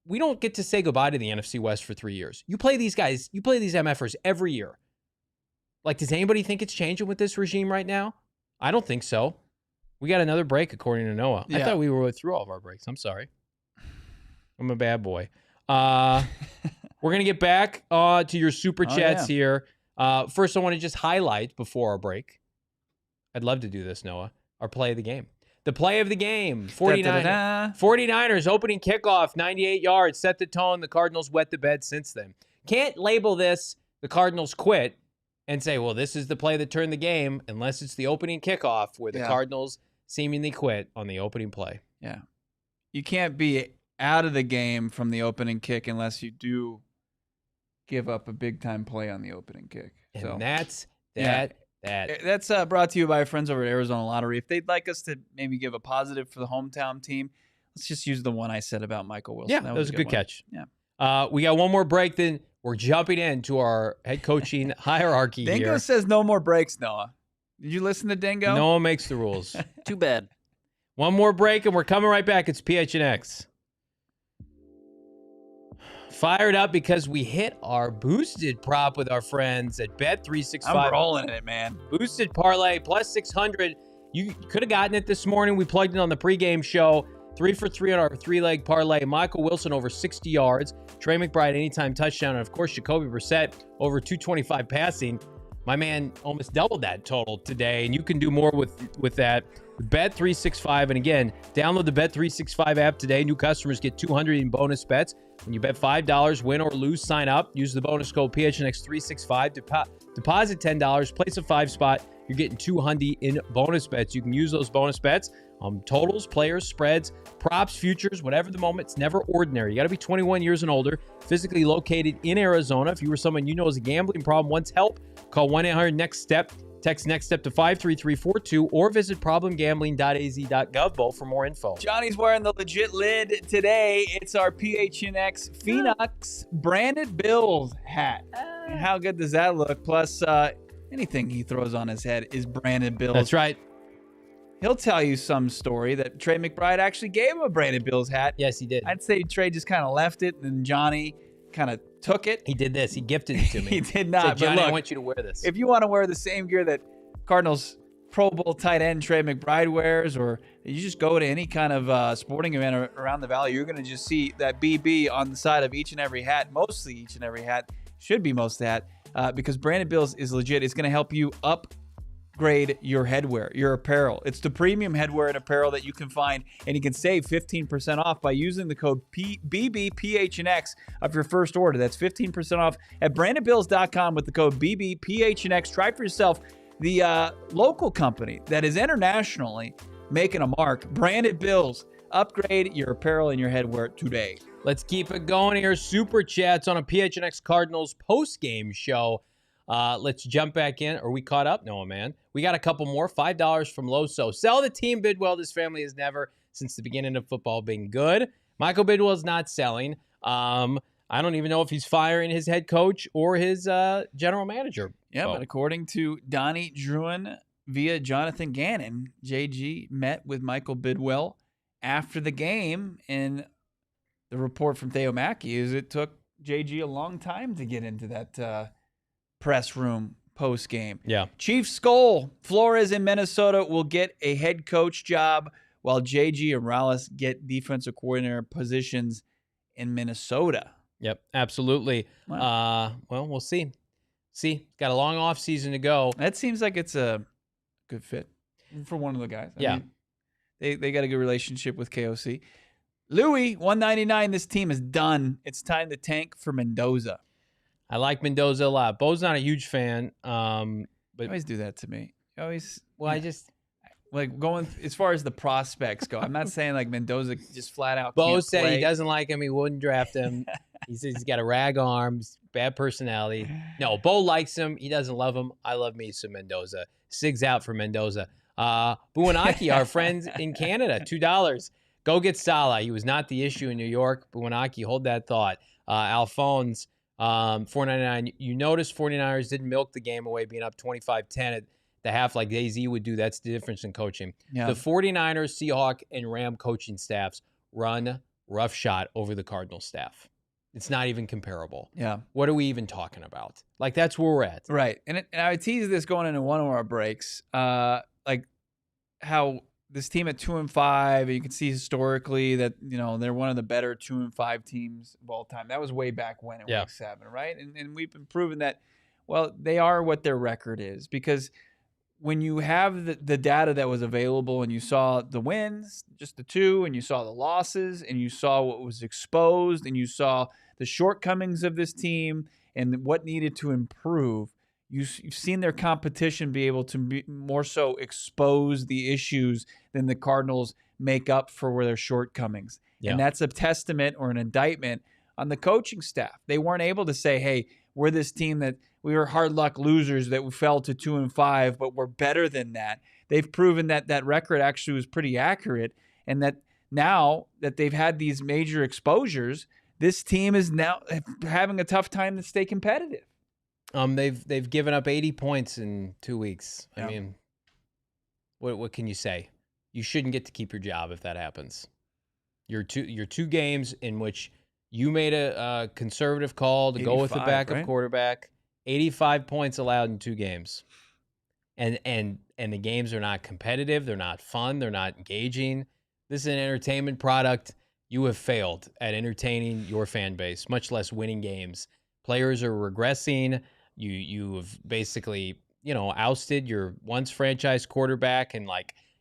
we don't get to say goodbye to the NFC West for 3 years. You play these guys, you play these MFers every year. Does anybody think it's changing with this regime right now? I don't think so. We got another break, according to Noah. Yeah. I thought we were through all of our breaks. I'm sorry. I'm a bad boy. We're going to get back to your super chats here. First, I want to just highlight before our break. I'd love to do this, Noah. Our play of the game. The play of the game. 49ers opening kickoff, 98 yards, set the tone. The Cardinals wet the bed since then. Can't label this the Cardinals quit and say, well, this is the play that turned the game, unless it's the opening kickoff where the Cardinals seemingly quit on the opening play. Yeah. You can't be out of the game from the opening kick unless you do give up a big-time play on the opening kick. And that's that. That's brought to you by our friends over at Arizona Lottery. If they'd like us to maybe give a positive for the hometown team, let's just use the one I said about Michael Wilson. Yeah, that was a good catch. Yeah. We got one more break, then we're jumping into our head coaching hierarchy here. Dingo says no more breaks, Noah. Did you listen to Dingo? No one makes the rules. Too bad. One more break, and we're coming right back. It's PHNX. Fired up because we hit our boosted prop with our friends at Bet365. I'm rolling in it, man. Boosted parlay, plus 600. You could have gotten it this morning. We plugged it on the pregame show. 3 for 3 on our 3-leg parlay. Michael Wilson over 60 yards. Trey McBride anytime touchdown. And, of course, Jacoby Brissett over 225 passing. My man almost doubled that total today, and you can do more with that. Bet365, and again, download the Bet365 app today. New customers get $200 in bonus bets. When you bet $5, win or lose, sign up. Use the bonus code PHNX365. Deposit $10, place a 5 spot. You're getting $200 in bonus bets. You can use those bonus bets on totals, players, spreads, props, futures, whatever the moment. It's never ordinary. You got to be 21 years and older, physically located in Arizona. If you or someone you know has a gambling problem, wants help, call 1-800-NEXT-STEP. Text next step to 53342 or visit problemgambling.az.gov for more info. Johnny's wearing the legit lid today. It's our PHNX Phoenix branded Bills hat. How good does that look? Plus, anything he throws on his head is branded Bills. That's right. he'll tell you some story that Trey McBride actually gave him a Brandon Bills hat. Yes, he did. I'd say Trey just kind of left it, and then Johnny kind of took it. He did this. He gifted it to me. He did not. Said, Johnny, but look, I want you to wear this. if you want to wear the same gear that Cardinals Pro Bowl tight end Trey McBride wears, or you just go to any kind of sporting event around the valley, you're going to just see that BB on the side of each and every hat, mostly each and every hat, should be most of the hat, because Brandon Bills is legit. It's going to help you upgrade your headwear, your apparel. It's the premium headwear and apparel that you can find, and you can save 15% off by using the code BBPHNX of your first order. That's 15% off at BrandonBills.com with the code BBPHNX. Try for yourself the local company that is internationally making a mark. Brandon Bills. Upgrade your apparel and your headwear today. Let's keep it going here. Super chats on a PHNX Cardinals post-game show. Let's jump back in. Are we caught up? No, man. We got a couple more. $5 from Loso. Sell the team. Bidwell. This family has never, since the beginning of football, been good. Michael Bidwell is not selling. I don't even know if he's firing his head coach or his general manager. Yeah, but according to Donnie Druin via Jonathan Gannon, JG met with Michael Bidwell after the game, and the report from Theo Mackey is it took JG a long time to get into that press room post-game. Yeah. Chief Skull, Flores in Minnesota will get a head coach job, while JG and Rallis get defensive coordinator positions in Minnesota. Yep, absolutely. Wow. Well, we'll see. Got a long off season to go. That seems like it's a good fit for one of the guys. I mean, they got a good relationship with KOC. Louis, 199. This team is done. It's time to tank for Mendoza. I like Mendoza a lot. Bo's not a huge fan. But you always do that to me. You always. Well, I just like going as far as the prospects go. I'm not saying like Mendoza just flat out. Bo can't said play. he doesn't like him. He wouldn't draft him. He says he's got a rag arms, bad personality. No, Bo likes him. He doesn't love him. I love me some Mendoza. Sig's out for Mendoza. Buwanaki, our friends in Canada, $2. Go get Salah. He was not the issue in New York. Buwanaki, hold that thought. Alphonse, $4.99. You notice 49ers didn't milk the game away, being up 25-10 at the half like AZ would do. That's the difference in coaching. Yeah. The 49ers, Seahawk, and Ram coaching staffs run roughshod over the Cardinals staff. It's not even comparable. Yeah. What are we even talking about? Like, that's where we're at. Right. And I teased this going into one of our breaks, like how this team at 2-5, you can see historically that, you know, they're one of the better 2-5 teams of all time. That was way back when in week 7, right? And we've been proving that, well, they are what their record is, because when you have the data that was available and you saw the wins, just the 2, and you saw the losses, and you saw what was exposed, and you saw the shortcomings of this team and what needed to improve, you've seen their competition be able to be more so expose the issues than the Cardinals make up for their shortcomings. Yeah. And that's a testament or an indictment on the coaching staff. They weren't able to say, hey, we're this team that we were hard luck losers that we fell to 2-5, but we're better than that. They've proven that that record actually was pretty accurate, and that now that they've had these major exposures, this team is now having a tough time to stay competitive. They've given up 80 points in 2 weeks. Yeah. I mean, what can you say? You shouldn't get to keep your job if that happens. Your two games in which you made a conservative call to go with the backup quarterback. 85 points allowed in 2 games. And the games are not competitive. They're not fun. They're not engaging. This is an entertainment product. You have failed at entertaining your fan base, much less winning games. Players are regressing. You have basically, ousted your once franchise quarterback, and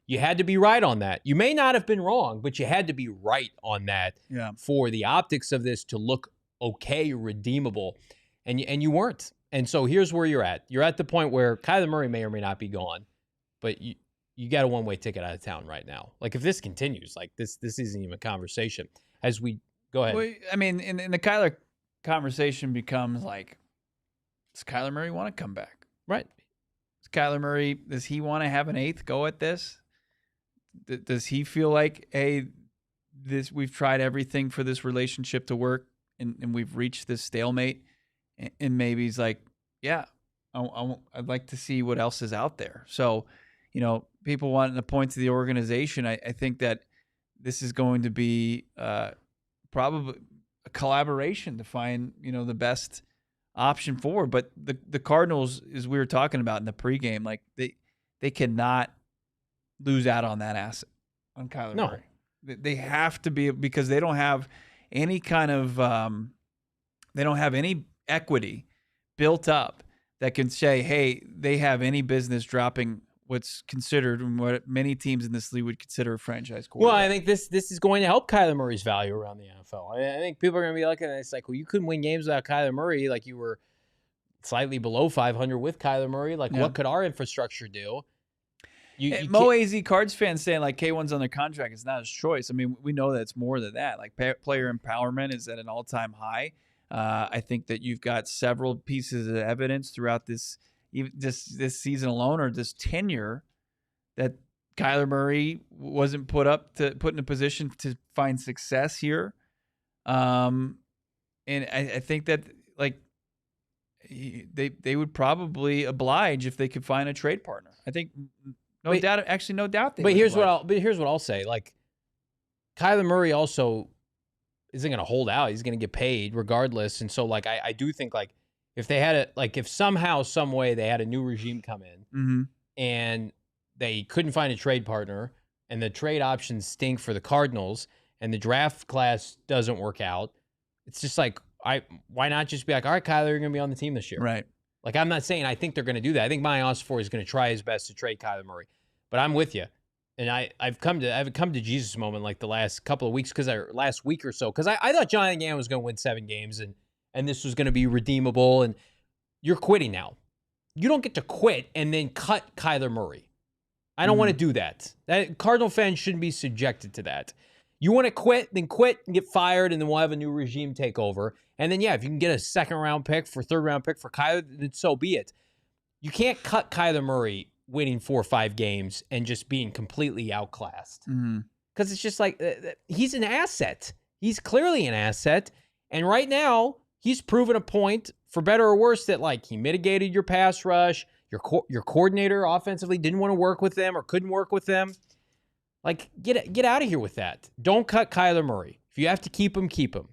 you had to be right on that. You may not have been wrong, but you had to be right on that for the optics of this to look okay, redeemable. And you weren't. And so here's where you're at. You're at the point where Kyler Murray may or may not be gone, but you got a one-way ticket out of town right now. Like, if this continues, this isn't even a conversation. As we go ahead. Well, I mean, in the Kyler conversation becomes does Kyler Murray want to come back? Right. Does he want to have an 8th go at this? Does he feel like, hey, we've tried everything for this relationship to work, and we've reached this stalemate? And maybe he's like, yeah, I'd like to see what else is out there. So, people wanting to point to the organization, I think that this is going to be probably a collaboration to find, the best option forward. But the Cardinals, as we were talking about in the pregame, like they cannot lose out on that asset on Kyler Murray. They have to be, because they don't have any kind of they don't have any equity built up that can say, hey, they have any business dropping what's considered and what many teams in this league would consider a franchise quarterback. Well, I think this is going to help Kyler Murray's value around the NFL. I think people are going to be looking at it, it's like, well, you couldn't win games without Kyler Murray. Like, you were slightly below 500 with Kyler Murray. Like, what could our infrastructure do? Mo AZ Cards fans saying, like, K1's on their contract. It's not his choice. I mean, we know that it's more than that. Like, player empowerment is at an all-time high. I think that you've got several pieces of evidence throughout this season alone, or this tenure, that Kyler Murray wasn't put in a position to find success here. And I think that, like, they would probably oblige if they could find a trade partner. I think no doubt. But here's what I'll say. Like, Kyler Murray also isn't going to hold out. He's going to get paid regardless. And so, like, I do think, like, if they had if somehow, some way they had a new regime come in and they couldn't find a trade partner and the trade options stink for the Cardinals and the draft class doesn't work out, it's just like, why not just be like, all right, Kyler, you're going to be on the team this year. Right. Like, I'm not saying I think they're going to do that. I think Maya Osfor is going to try his best to trade Kyler Murray. But I'm with you. And I've come to Jesus moment, like, the last couple of weeks, last week or so, because I thought Jonathan Gannon was going to win 7 games and this was going to be redeemable, and you're quitting now. You don't get to quit and then cut Kyler Murray. I don't want to do that. Cardinal fans shouldn't be subjected to that. You want to quit, then quit and get fired, and then we'll have a new regime take over. And then, if you can get a 2nd-round pick for 3rd-round pick for Kyler, then so be it. You can't cut Kyler Murray winning 4 or 5 games and just being completely outclassed. Because it's just like, he's an asset. He's clearly an asset. And right now, he's proven a point, for better or worse, that, like, he mitigated your pass rush. Your coordinator offensively didn't want to work with them or couldn't work with them. Like, get out of here with that. Don't cut Kyler Murray. If you have to keep him, keep him.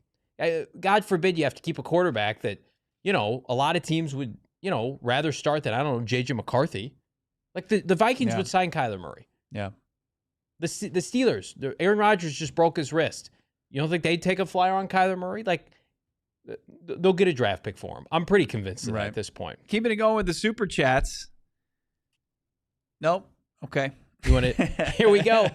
God forbid you have to keep a quarterback that, a lot of teams would, rather start than, I don't know, J.J. McCarthy. Like, the Vikings would sign Kyler Murray. Yeah. The Steelers, Aaron Rodgers just broke his wrist. You don't think they'd take a flyer on Kyler Murray? Like, they'll get a draft pick for him. I'm pretty convinced of that at this point. Keeping it going with the super chats. Nope. Okay. You want it? Here we go.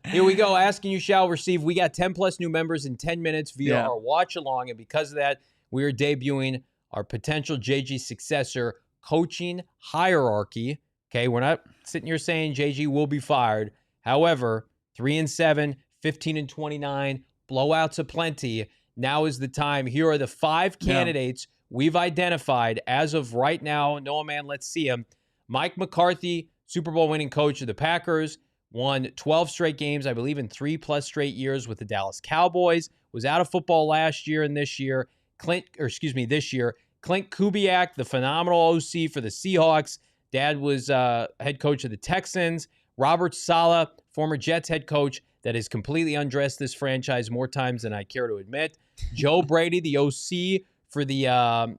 Here we go. Asking you shall receive. We got 10+ new members in 10 minutes via our watch along. And because of that, we are debuting our potential JG successor coaching hierarchy. Okay. We're not sitting here saying JG will be fired. However, 3-7, 15-29, blowouts aplenty. Now is the time. Here are the 5 candidates we've identified as of right now. Noah, man, let's see him. Mike McCarthy, Super Bowl winning coach of the Packers, won 12 straight games, I believe, in 3+ straight years with the Dallas Cowboys. Was out of football last year and this year. This year. Clint Kubiak, the phenomenal OC for the Seahawks. Dad was head coach of the Texans. Robert Saleh, former Jets head coach, that has completely undressed this franchise more times than I care to admit. Joe Brady, the OC for the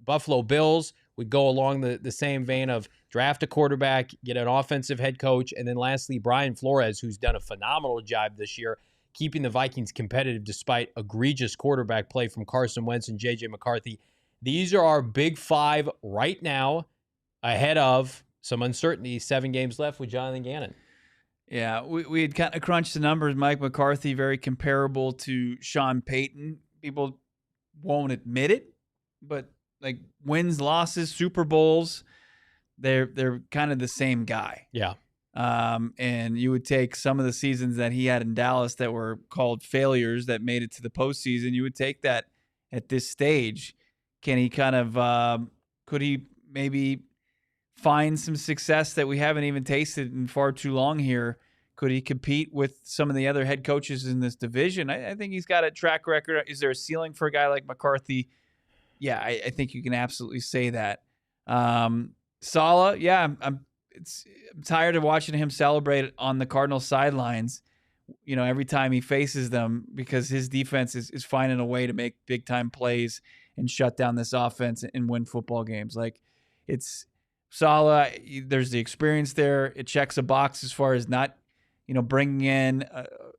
Buffalo Bills, would go along the same vein of draft a quarterback, get an offensive head coach, and then lastly, Brian Flores, who's done a phenomenal job this year, keeping the Vikings competitive despite egregious quarterback play from Carson Wentz and J.J. McCarthy. These are our big 5 right now, ahead of some uncertainty, 7 games left with Jonathan Gannon. Yeah, we had kind of crunched the numbers. Mike McCarthy, very comparable to Sean Payton. People won't admit it, but, like, wins, losses, Super Bowls, they're kind of the same guy. Yeah. And you would take some of the seasons that he had in Dallas that were called failures that made it to the postseason. You would take that at this stage. Can he kind of could he maybe find some success that we haven't even tasted in far too long here? Could he compete with some of the other head coaches in this division? I think he's got a track record. Is there a ceiling for a guy like McCarthy? Yeah, I think you can absolutely say that. Saleh, yeah, I'm tired of watching him celebrate on the Cardinals sidelines, every time he faces them, because his defense is finding a way to make big time plays and shut down this offense and win football games. Like, it's Saleh. There's the experience there. It checks a box as far as not, bringing in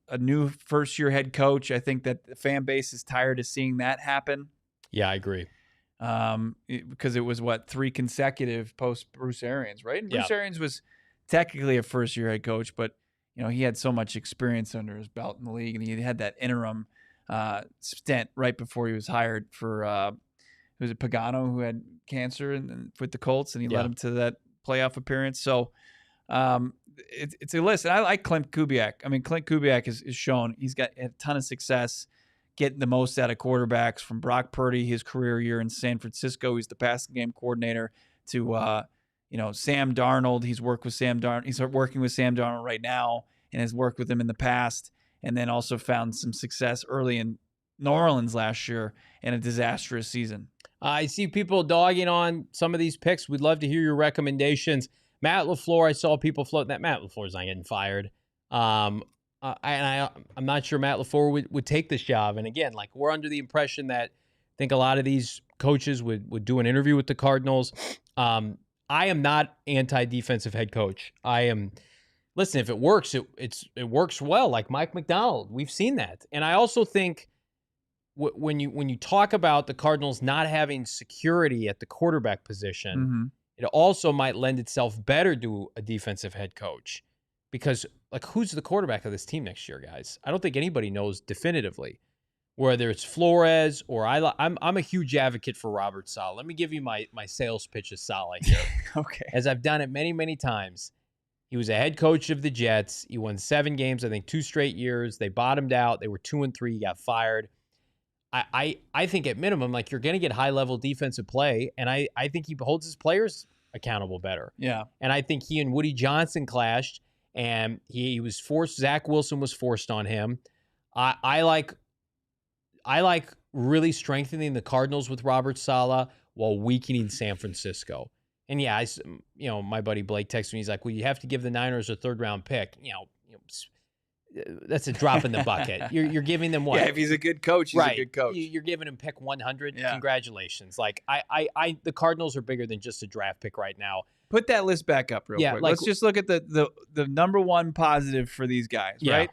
a new first-year head coach. I think that the fan base is tired of seeing that happen. Yeah, I agree. Because it was 3 consecutive post Bruce Arians, right? And Bruce Yeah. Arians was technically a first-year head coach, but he had so much experience under his belt in the league, and he had that interim stint right before he was hired for was it Pagano, who had cancer and with the Colts, and he led him to that playoff appearance. So it's a list. And I like Clint Kubiak. I mean, Clint Kubiak is shown he's got a ton of success getting the most out of quarterbacks, from Brock Purdy, his career year in San Francisco. He's the passing game coordinator, to Sam Darnold. He's worked with Sam Darnold. He's working with Sam Darnold right now and has worked with him in the past, and then also found some success early in New Orleans last year in a disastrous season. I see people dogging on some of these picks. We'd love to hear your recommendations. Matt LaFleur, I saw people floating that Matt LaFleur's not getting fired. I'm not sure Matt LaFleur would take this job. And again, like, we're under the impression that I think a lot of these coaches would do an interview with the Cardinals. I am not anti-defensive head coach. Listen, if it works, it works well, like Mike McDonald. We've seen that. And I also think when you talk about the Cardinals not having security at the quarterback position, it also might lend itself better to a defensive head coach. Because, like, who's the quarterback of this team next year, guys? I don't think anybody knows definitively. Whether it's Flores or I'm a huge advocate for Robert Saleh. Let me give you my sales pitch of Saleh here. Okay. As I've done it many, many times. He was a head coach of the Jets. He won 7 games, I think 2 straight years. They bottomed out. They were 2-3. He got fired. I think at minimum, like, you're going to get high-level defensive play, and I think he holds his players accountable better. Yeah. And I think he and Woody Johnson clashed, and he was forced. Zach Wilson was forced on him. I like really strengthening the Cardinals with Robert Saleh while weakening San Francisco. And yeah, my buddy Blake texted me. He's like, "Well, you have to give the Niners a 3rd-round pick." That's a drop in the bucket. You're giving them what? Yeah, if he's a good coach, he's a good coach. You're giving him pick 100. Yeah. Congratulations. Like, the Cardinals are bigger than just a draft pick right now. Put that list back up real quick. Let's just look at the number one positive for these guys, right?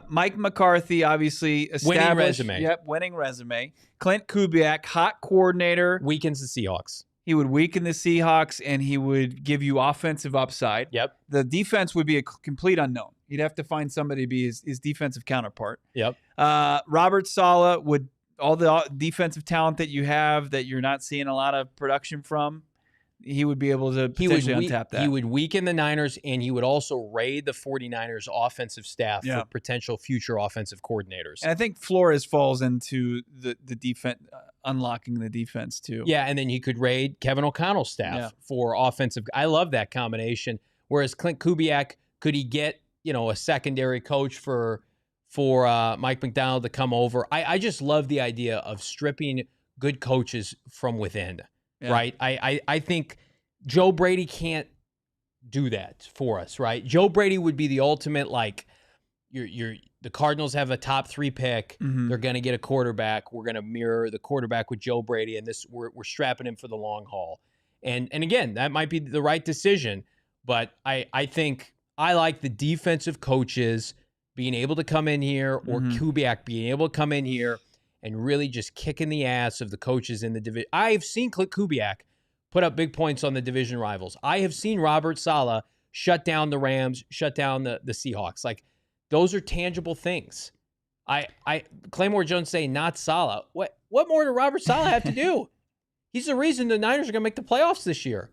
Mike McCarthy, obviously established. Winning resume. Yep, winning resume. Clint Kubiak, hot coordinator. Weakens the Seahawks. He would weaken the Seahawks, and he would give you offensive upside. Yep. The defense would be a complete unknown. You'd have to find somebody to be his defensive counterpart. Yep. Robert Saleh would, all the defensive talent that you have that you're not seeing a lot of production from, he would be able to potentially untap that. He would weaken the Niners, and he would also raid the 49ers offensive staff for potential future offensive coordinators. And I think Flores falls into the defense, unlocking the defense too. Yeah, and then he could raid Kevin O'Connell's staff for offensive. I love that combination. Whereas Clint Kubiak, could he get a secondary coach for Mike McDonald to come over? I just love the idea of stripping good coaches from within. Yeah. Right. I think Joe Brady can't do that for us. Right. Joe Brady would be the ultimate, like, the Cardinals have a top 3 pick. Mm-hmm. They're going to get a quarterback. We're going to mirror the quarterback with Joe Brady, and we're strapping him for the long haul. And again, that might be the right decision, but I think I like the defensive coaches being able to come in here, or Kubiak being able to come in here and really just kicking the ass of the coaches in the division. I have seen Clint Kubiak put up big points on the division rivals. I have seen Robert Saleh shut down the Rams, shut down the Seahawks. Like, those are tangible things. Claymore Jones saying not Saleh. What more did Robert Saleh have to do? He's the reason the Niners are going to make the playoffs this year.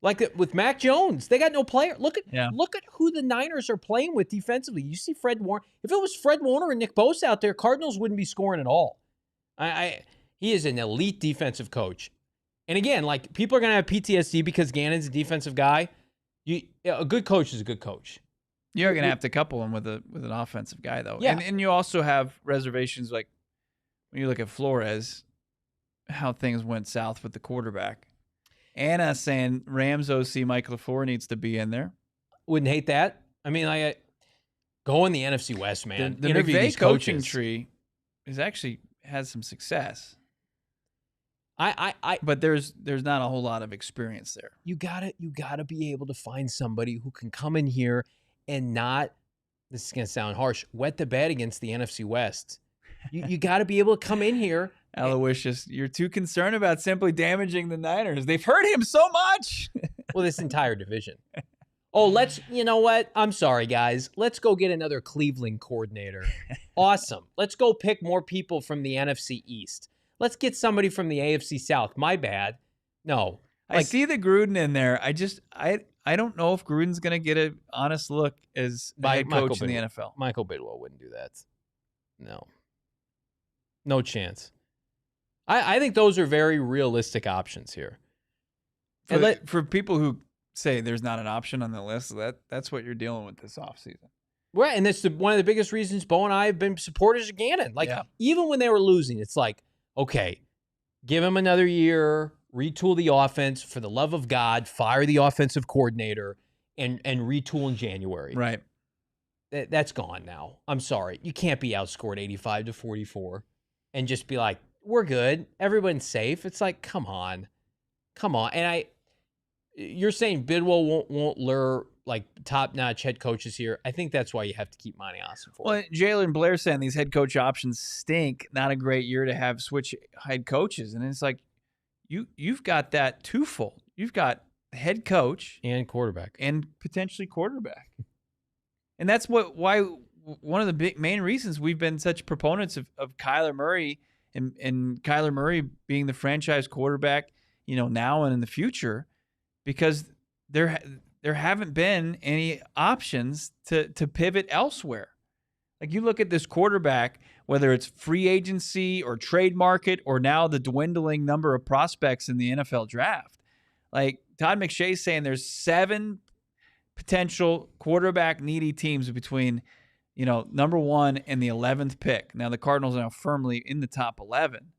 Like with Mac Jones, they got no player. Look at who the Niners are playing with defensively. You see Fred Warner. If it was Fred Warner and Nick Bosa out there, Cardinals wouldn't be scoring at all. He is an elite defensive coach. And again, like, people are going to have PTSD because Gannon's a defensive guy. A good coach is a good coach. You're going to have to couple him with an offensive guy, though. Yeah. And you also have reservations, like when you look at Flores, how things went south with the quarterback. Anna saying Rams OC Mike LaFleur needs to be in there. Wouldn't hate that. I mean, like, go in the NFC West, man. The Interview McVay these coaching coaches. tree is actually has some success. I But there's not a whole lot of experience there. You gotta be able to find somebody who can come in here and not, this is gonna sound harsh, wet the bed against the NFC West. You gotta be able to come in here. Aloysius, you're too concerned about simply damaging the Niners. They've hurt him so much. Well, this entire division. Oh, you know what? I'm sorry, guys. Let's go get another Cleveland coordinator. Awesome. Let's go pick more people from the NFC East. Let's get somebody from the AFC South. My bad. No. I see the Gruden in there. I don't know if Gruden's going to get an honest look as head coach in the NFL. Michael Bidwell wouldn't do that. No. No chance. I think those are very realistic options here. For people who say there's not an option on the list, that's what you're dealing with this offseason. Right, and that's one of the biggest reasons Bo and I have been supporters of Gannon. Like, even when they were losing, it's like, okay, give him another year, retool the offense, for the love of God, fire the offensive coordinator, and retool in January. Right. That's gone now. I'm sorry. You can't be outscored 85-44 and just be like, we're good. Everyone's safe. It's like, come on. And you're saying Bidwell won't lure like top-notch head coaches here. I think that's why you have to keep Monty Austin for. Well, Jalen Blair saying these head coach options stink. Not a great year to have switch head coaches. And it's like, you've got that twofold. You've got head coach and quarterback and potentially quarterback. And that's why one of the main reasons we've been such proponents of Kyler Murray and Kyler Murray being the franchise quarterback, now and in the future, because there haven't been any options to pivot elsewhere. Like, you look at this quarterback, whether it's free agency or trade market or now the dwindling number of prospects in the NFL draft. Like, Todd McShay's saying there's 7 potential quarterback needy teams between, number 1 and the 11th pick. Now, the Cardinals are now firmly in the top 11,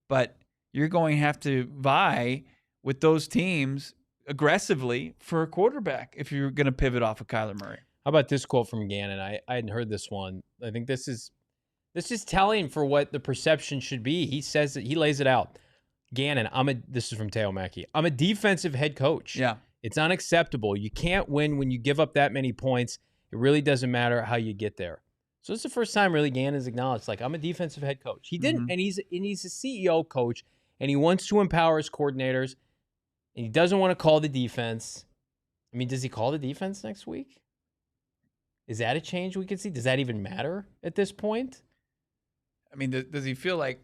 but you're going to have to vie with those teams aggressively for a quarterback if you're going to pivot off of Kyler Murray. How about this quote from Gannon? I hadn't heard this one. I think this is telling for what the perception should be. He says that he lays it out. Gannon, this is from Teo Mackey. I'm a defensive head coach. Yeah. It's unacceptable. You can't win when you give up that many points. It really doesn't matter how you get there. So it's the first time really Gannon's acknowledged, like, I'm a defensive head coach. He didn't, and he's a CEO coach, and he wants to empower his coordinators, and he doesn't want to call the defense. I mean, does he call the defense next week? Is that a change we could see? Does that even matter at this point? I mean, does he feel like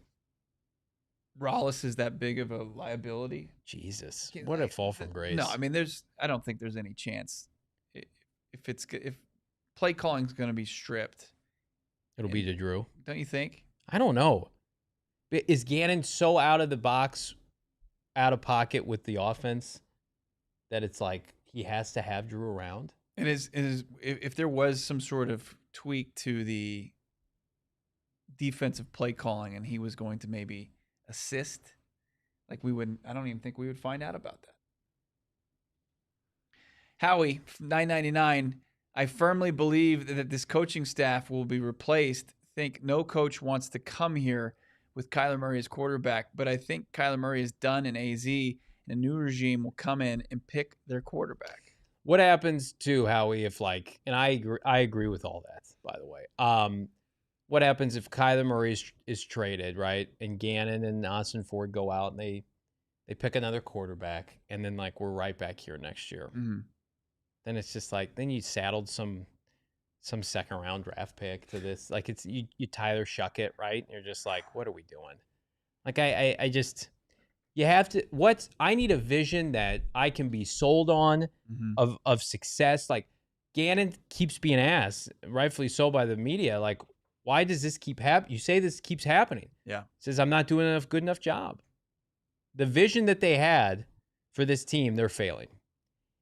Rollis is that big of a liability? Jesus, what a fall from grace. No, I mean, I don't think there's any chance. If play calling is going to be stripped, it'll be to Drew. Don't you think? I don't know. Is Gannon so out of the box, out of pocket with the offense that it's like he has to have Drew around? And if there was some sort of tweak to the defensive play calling and he was going to maybe assist, like I don't even think we would find out about that. Howie, $9.99. I firmly believe that this coaching staff will be replaced. Think no coach wants to come here with Kyler Murray as quarterback, but I think Kyler Murray is done in AZ, and a new regime will come in and pick their quarterback. What happens to Howie if, like, and I agree with all that, by the way. What happens if Kyler Murray is traded, right? And Gannon and Austin Ford go out and they pick another quarterback, and then, like, we're right back here next year. Mm-hmm. Then it's just like, then you saddled some second round draft pick to this. Like, it's you Tyler Shuckett, right? And you're just like, what are we doing? Like, I just, you have to, I need a vision that I can be sold on of success. Like, Gannon keeps being asked, rightfully so by the media, like, why does this keep happening? You say this keeps happening. Yeah. Says, I'm not doing a good enough job. The vision that they had for this team, they're failing.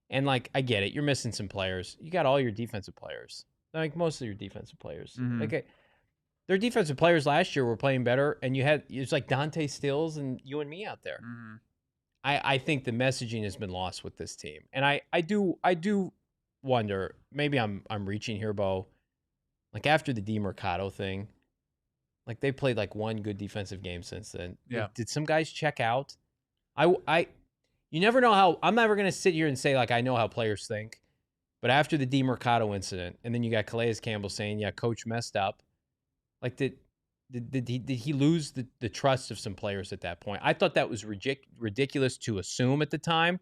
And, like, I get it. You're missing some players. You got all your defensive players. Like, most of your defensive players. Like, their defensive players last year were playing better, and it's like Dante Stills and you and me out there. I think the messaging has been lost with this team. And I do wonder, maybe I'm reaching here, Bo. Like after the DeMercado thing, like they played like one good defensive game since then. Yeah. Did some guys check out? You never know how. I'm never gonna sit here and say like I know how players think, but after the DeMercado incident, and then you got Calais Campbell saying, "Yeah, coach messed up." Like did he lose the trust of some players at that point? I thought that was ridiculous to assume at the time.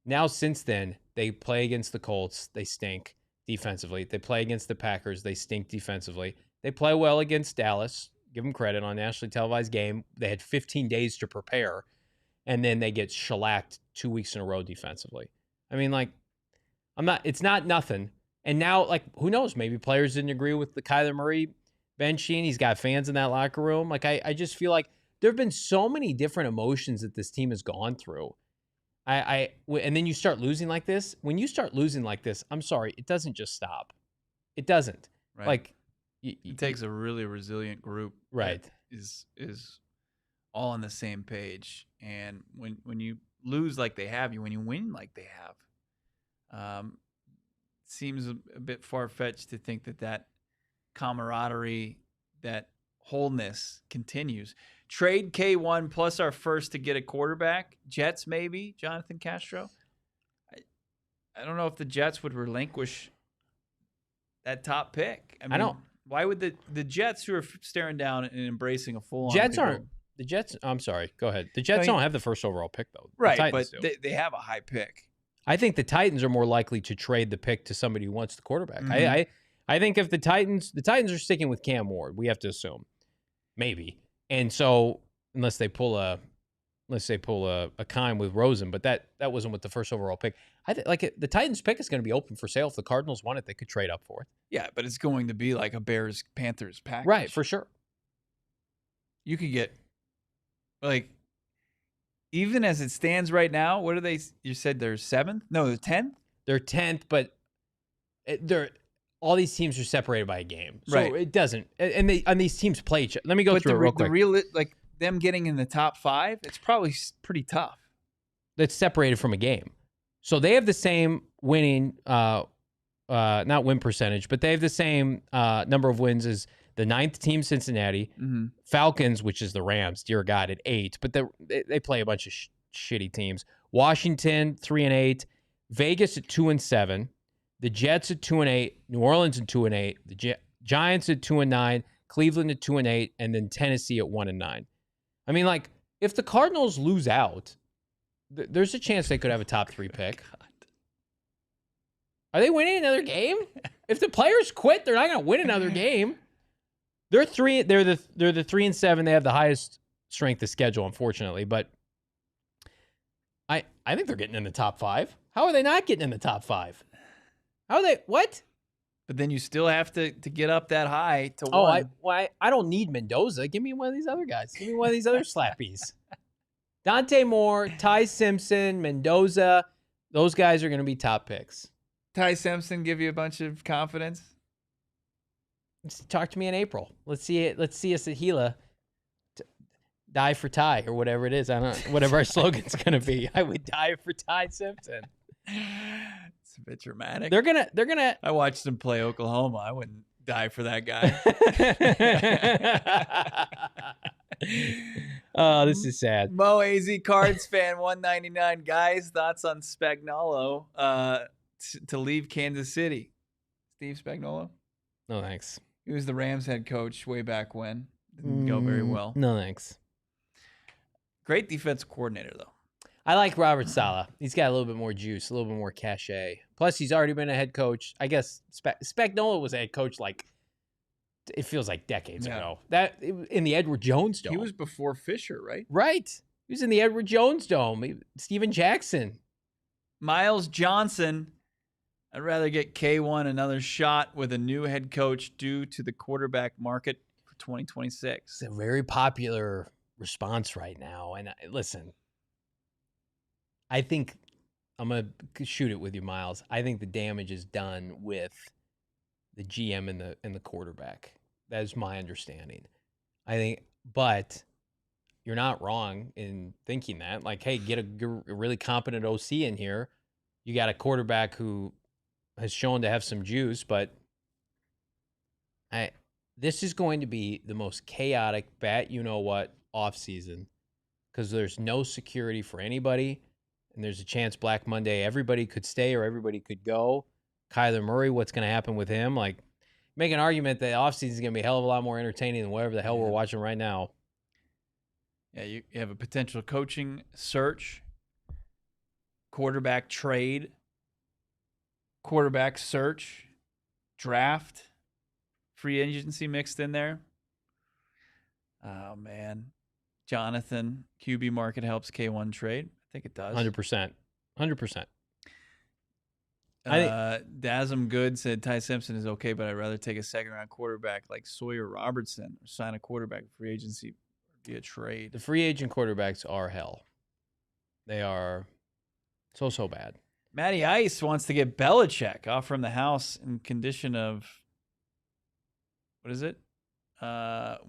Now since then, they play against the Colts, they stink defensively. They play against the Packers, they stink defensively. They play well against Dallas. Give them credit on a nationally televised game. They had 15 days to prepare. And then they get shellacked 2 weeks in a row defensively. I mean, like, it's not nothing. And now, like, who knows? Maybe players didn't agree with the Kyler Murray benching. He's got fans in that locker room. Like, I just feel like there have been so many different emotions that this team has gone through. And then you start losing like this. When you start losing like this, I'm sorry, it doesn't just stop. It doesn't. Right. Like, it takes a really resilient group. Right. That is all on the same page. And when you lose like they have, when you win like they have, seems a bit far-fetched to think that camaraderie, that wholeness continues. Trade K1 plus our first to get a quarterback. Jets maybe, Jonathan Castro. I don't know if the Jets would relinquish that top pick. I don't. Why would the Jets, who are staring down and embracing a full-on Jets aren't. The Jets, I'm sorry, go ahead. The Jets don't have the first overall pick, though. Right, but they have a high pick. I think the Titans are more likely to trade the pick to somebody who wants the quarterback. Mm-hmm. I think if the Titans are sticking with Cam Ward, we have to assume. Maybe. And so, unless they pull a Kime with Rosen, but that wasn't with the first overall pick. I think the Titans pick is going to be open for sale. If the Cardinals want it, they could trade up for it. Yeah, but it's going to be like a Bears-Panthers package. Right, for sure. You could get, like, even as it stands right now, what are they? You said they're 7th? No, they're 10th? They're 10th, but all these teams are separated by a game. So right. It doesn't. And these teams play each other. Let me go through it real quick. Like them getting in the top 5, it's probably pretty tough. That's separated from a game. So they have the same winning, not win percentage, but they have the same number of wins as the 9th team, Cincinnati, mm-hmm. Falcons, which is the Rams, dear God, at 8. But they play a bunch of shitty teams. Washington 3-8, Vegas at 2-7, the Jets at 2-8, New Orleans at 2-8, the Giants at 2-9, Cleveland at 2-8, and then Tennessee at 1-9. I mean, like, if the Cardinals lose out, there's a chance they could have a top 3 pick. God. Are they winning another game? If the players quit, they're not going to win another game. They're the 3-7. They have the highest strength of schedule, unfortunately. But I think they're getting in the top 5. How are they not getting in the top 5? How are they? What? But then you still have to get up that high to one. I don't need Mendoza. Give me one of these other guys. Give me one of these other slappies. Dante Moore, Ty Simpson, Mendoza. Those guys are going to be top picks. Ty Simpson give you a bunch of confidence? Talk to me in April. Let's see it. Let's see us at Gila. Die for Ty or whatever it is. I don't know. Whatever our slogan's going to be. I would die for Ty Simpson. It's a bit dramatic. They're gonna. I watched them play Oklahoma. I wouldn't die for that guy. Oh, this is sad. Mo AZ Cards fan 199. Guys, thoughts on Spagnuolo to leave Kansas City? Steve Spagnuolo? No thanks. He was the Rams head coach way back when. Didn't go very well. No thanks. Great defensive coordinator, though. I like Robert Saleh. He's got a little bit more juice, a little bit more cachet. Plus, he's already been a head coach. I guess Spagnuolo was a head coach it feels like decades ago. In the Edward Jones Dome. He was before Fisher, right? Right. He was in the Edward Jones Dome. Steven Jackson. Miles Johnson. I'd rather get K1 another shot with a new head coach due to the quarterback market for 2026. It's a very popular response right now. And listen, I think I'm going to shoot it with you, Miles. I think the damage is done with the GM and the quarterback. That is my understanding. But you're not wrong in thinking that. Like, hey, get a really competent OC in here. You got a quarterback who has shown to have some juice, but this is going to be the most chaotic bat-you-know-what offseason because there's no security for anybody, and there's a chance Black Monday everybody could stay or everybody could go. Kyler Murray, what's going to happen with him? Like, make an argument that offseason is going to be a hell of a lot more entertaining than whatever the hell we're watching right now. Yeah, you have a potential coaching search, quarterback trade, quarterback search, draft, free agency mixed in there. Oh, man. Jonathan, QB market helps K1 trade. I think it does. 100%. 100%. Dasm Good said Ty Simpson is okay, but I'd rather take a second-round quarterback like Sawyer Robertson or sign a quarterback free agency via trade. The free agent quarterbacks are hell. They are so bad. Matty Ice wants to get Belichick off from the house in condition of, what is it?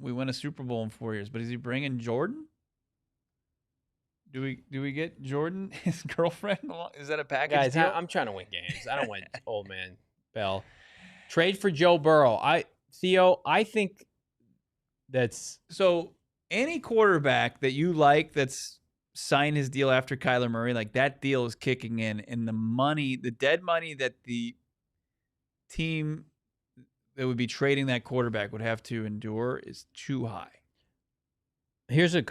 We win a Super Bowl in 4 years, but is he bringing Jordan? Do we get Jordan, his girlfriend? Is that a package? Guys, deal? I'm trying to win games. I don't want old man Bell. Trade for Joe Burrow. Theo, I think that's so. Any quarterback that you like that's signed his deal after Kyler Murray, like that deal is kicking in, and the money, the dead money that the team that would be trading that quarterback would have to endure is too high.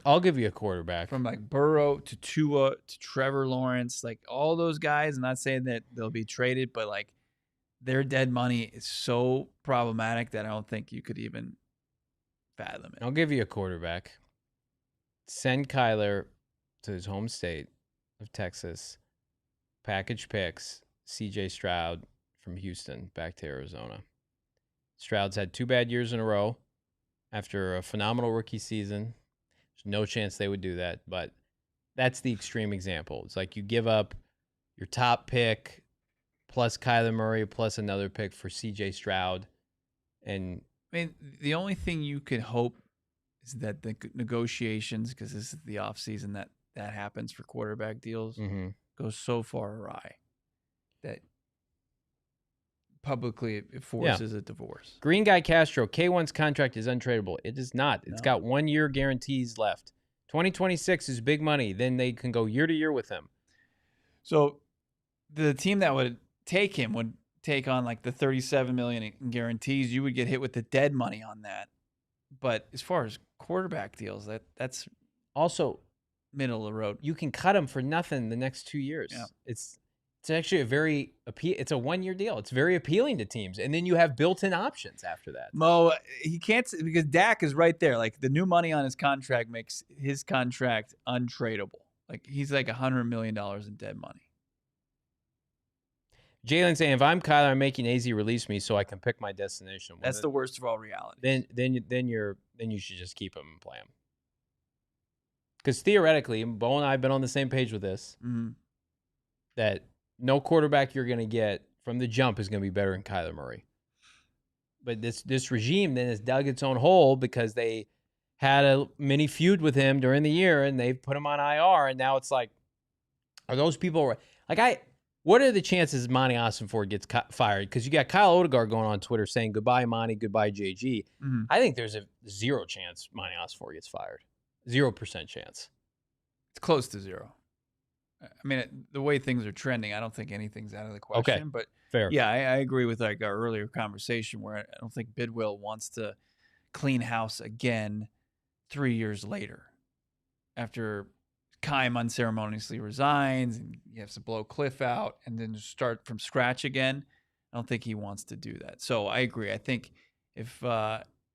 I'll give you a quarterback. From like Burrow to Tua to Trevor Lawrence, like all those guys, I'm not saying that they'll be traded, but like their dead money is so problematic that I don't think you could even fathom it. I'll give you a quarterback. Send Kyler to his home state of Texas. Package picks CJ Stroud from Houston back to Arizona. Stroud's had 2 bad years in a row after a phenomenal rookie season. There's no chance they would do that, but that's the extreme example. It's like you give up your top pick plus Kyler Murray plus another pick for CJ Stroud. And I mean, the only thing you could hope is that the negotiations, because this is the offseason that happens for quarterback deals, go so far awry that publicly it forces a divorce. Green Guy Castro, K1's contract is untradeable. It is not. It's got 1 year guarantees left. 2026 is big money. Then they can go year to year with him. So the team that would take him would take on like the $37 million in guarantees. You would get hit with the dead money on that. But as far as quarterback deals, that's also middle of the road. You can cut him for nothing the next 2 years. Yeah. It's actually it's a 1 year deal. It's very appealing to teams. And then you have built-in options after that. Mo, he can't, because Dak is right there. Like the new money on his contract makes his contract untradeable. Like he's like $100 million in dead money. Jalen saying, if I'm Kyler, I'm making AZ release me so I can pick my destination. That's the worst of all realities. Then you should just keep him and play him. Because theoretically, Bo and I have been on the same page with this. That no quarterback you're going to get from the jump is going to be better than Kyler Murray. But this regime then has dug its own hole because they had a mini feud with him during the year and they've put him on IR. And now it's like, are those people like what are the chances Monty Ossenford gets fired? Because you got Kyle Odegaard going on Twitter saying goodbye Monty, goodbye JG. I think there's a 0 chance Monty Ossenford gets fired. 0% chance. It's close to 0. I mean, the way things are trending, I don't think anything's out of the question. Okay, but fair. Yeah, I agree with like our earlier conversation where I don't think Bidwill wants to clean house again 3 years later after Keim unceremoniously resigns and you have to blow Cliff out and then start from scratch again. I don't think he wants to do that. So I agree. I think if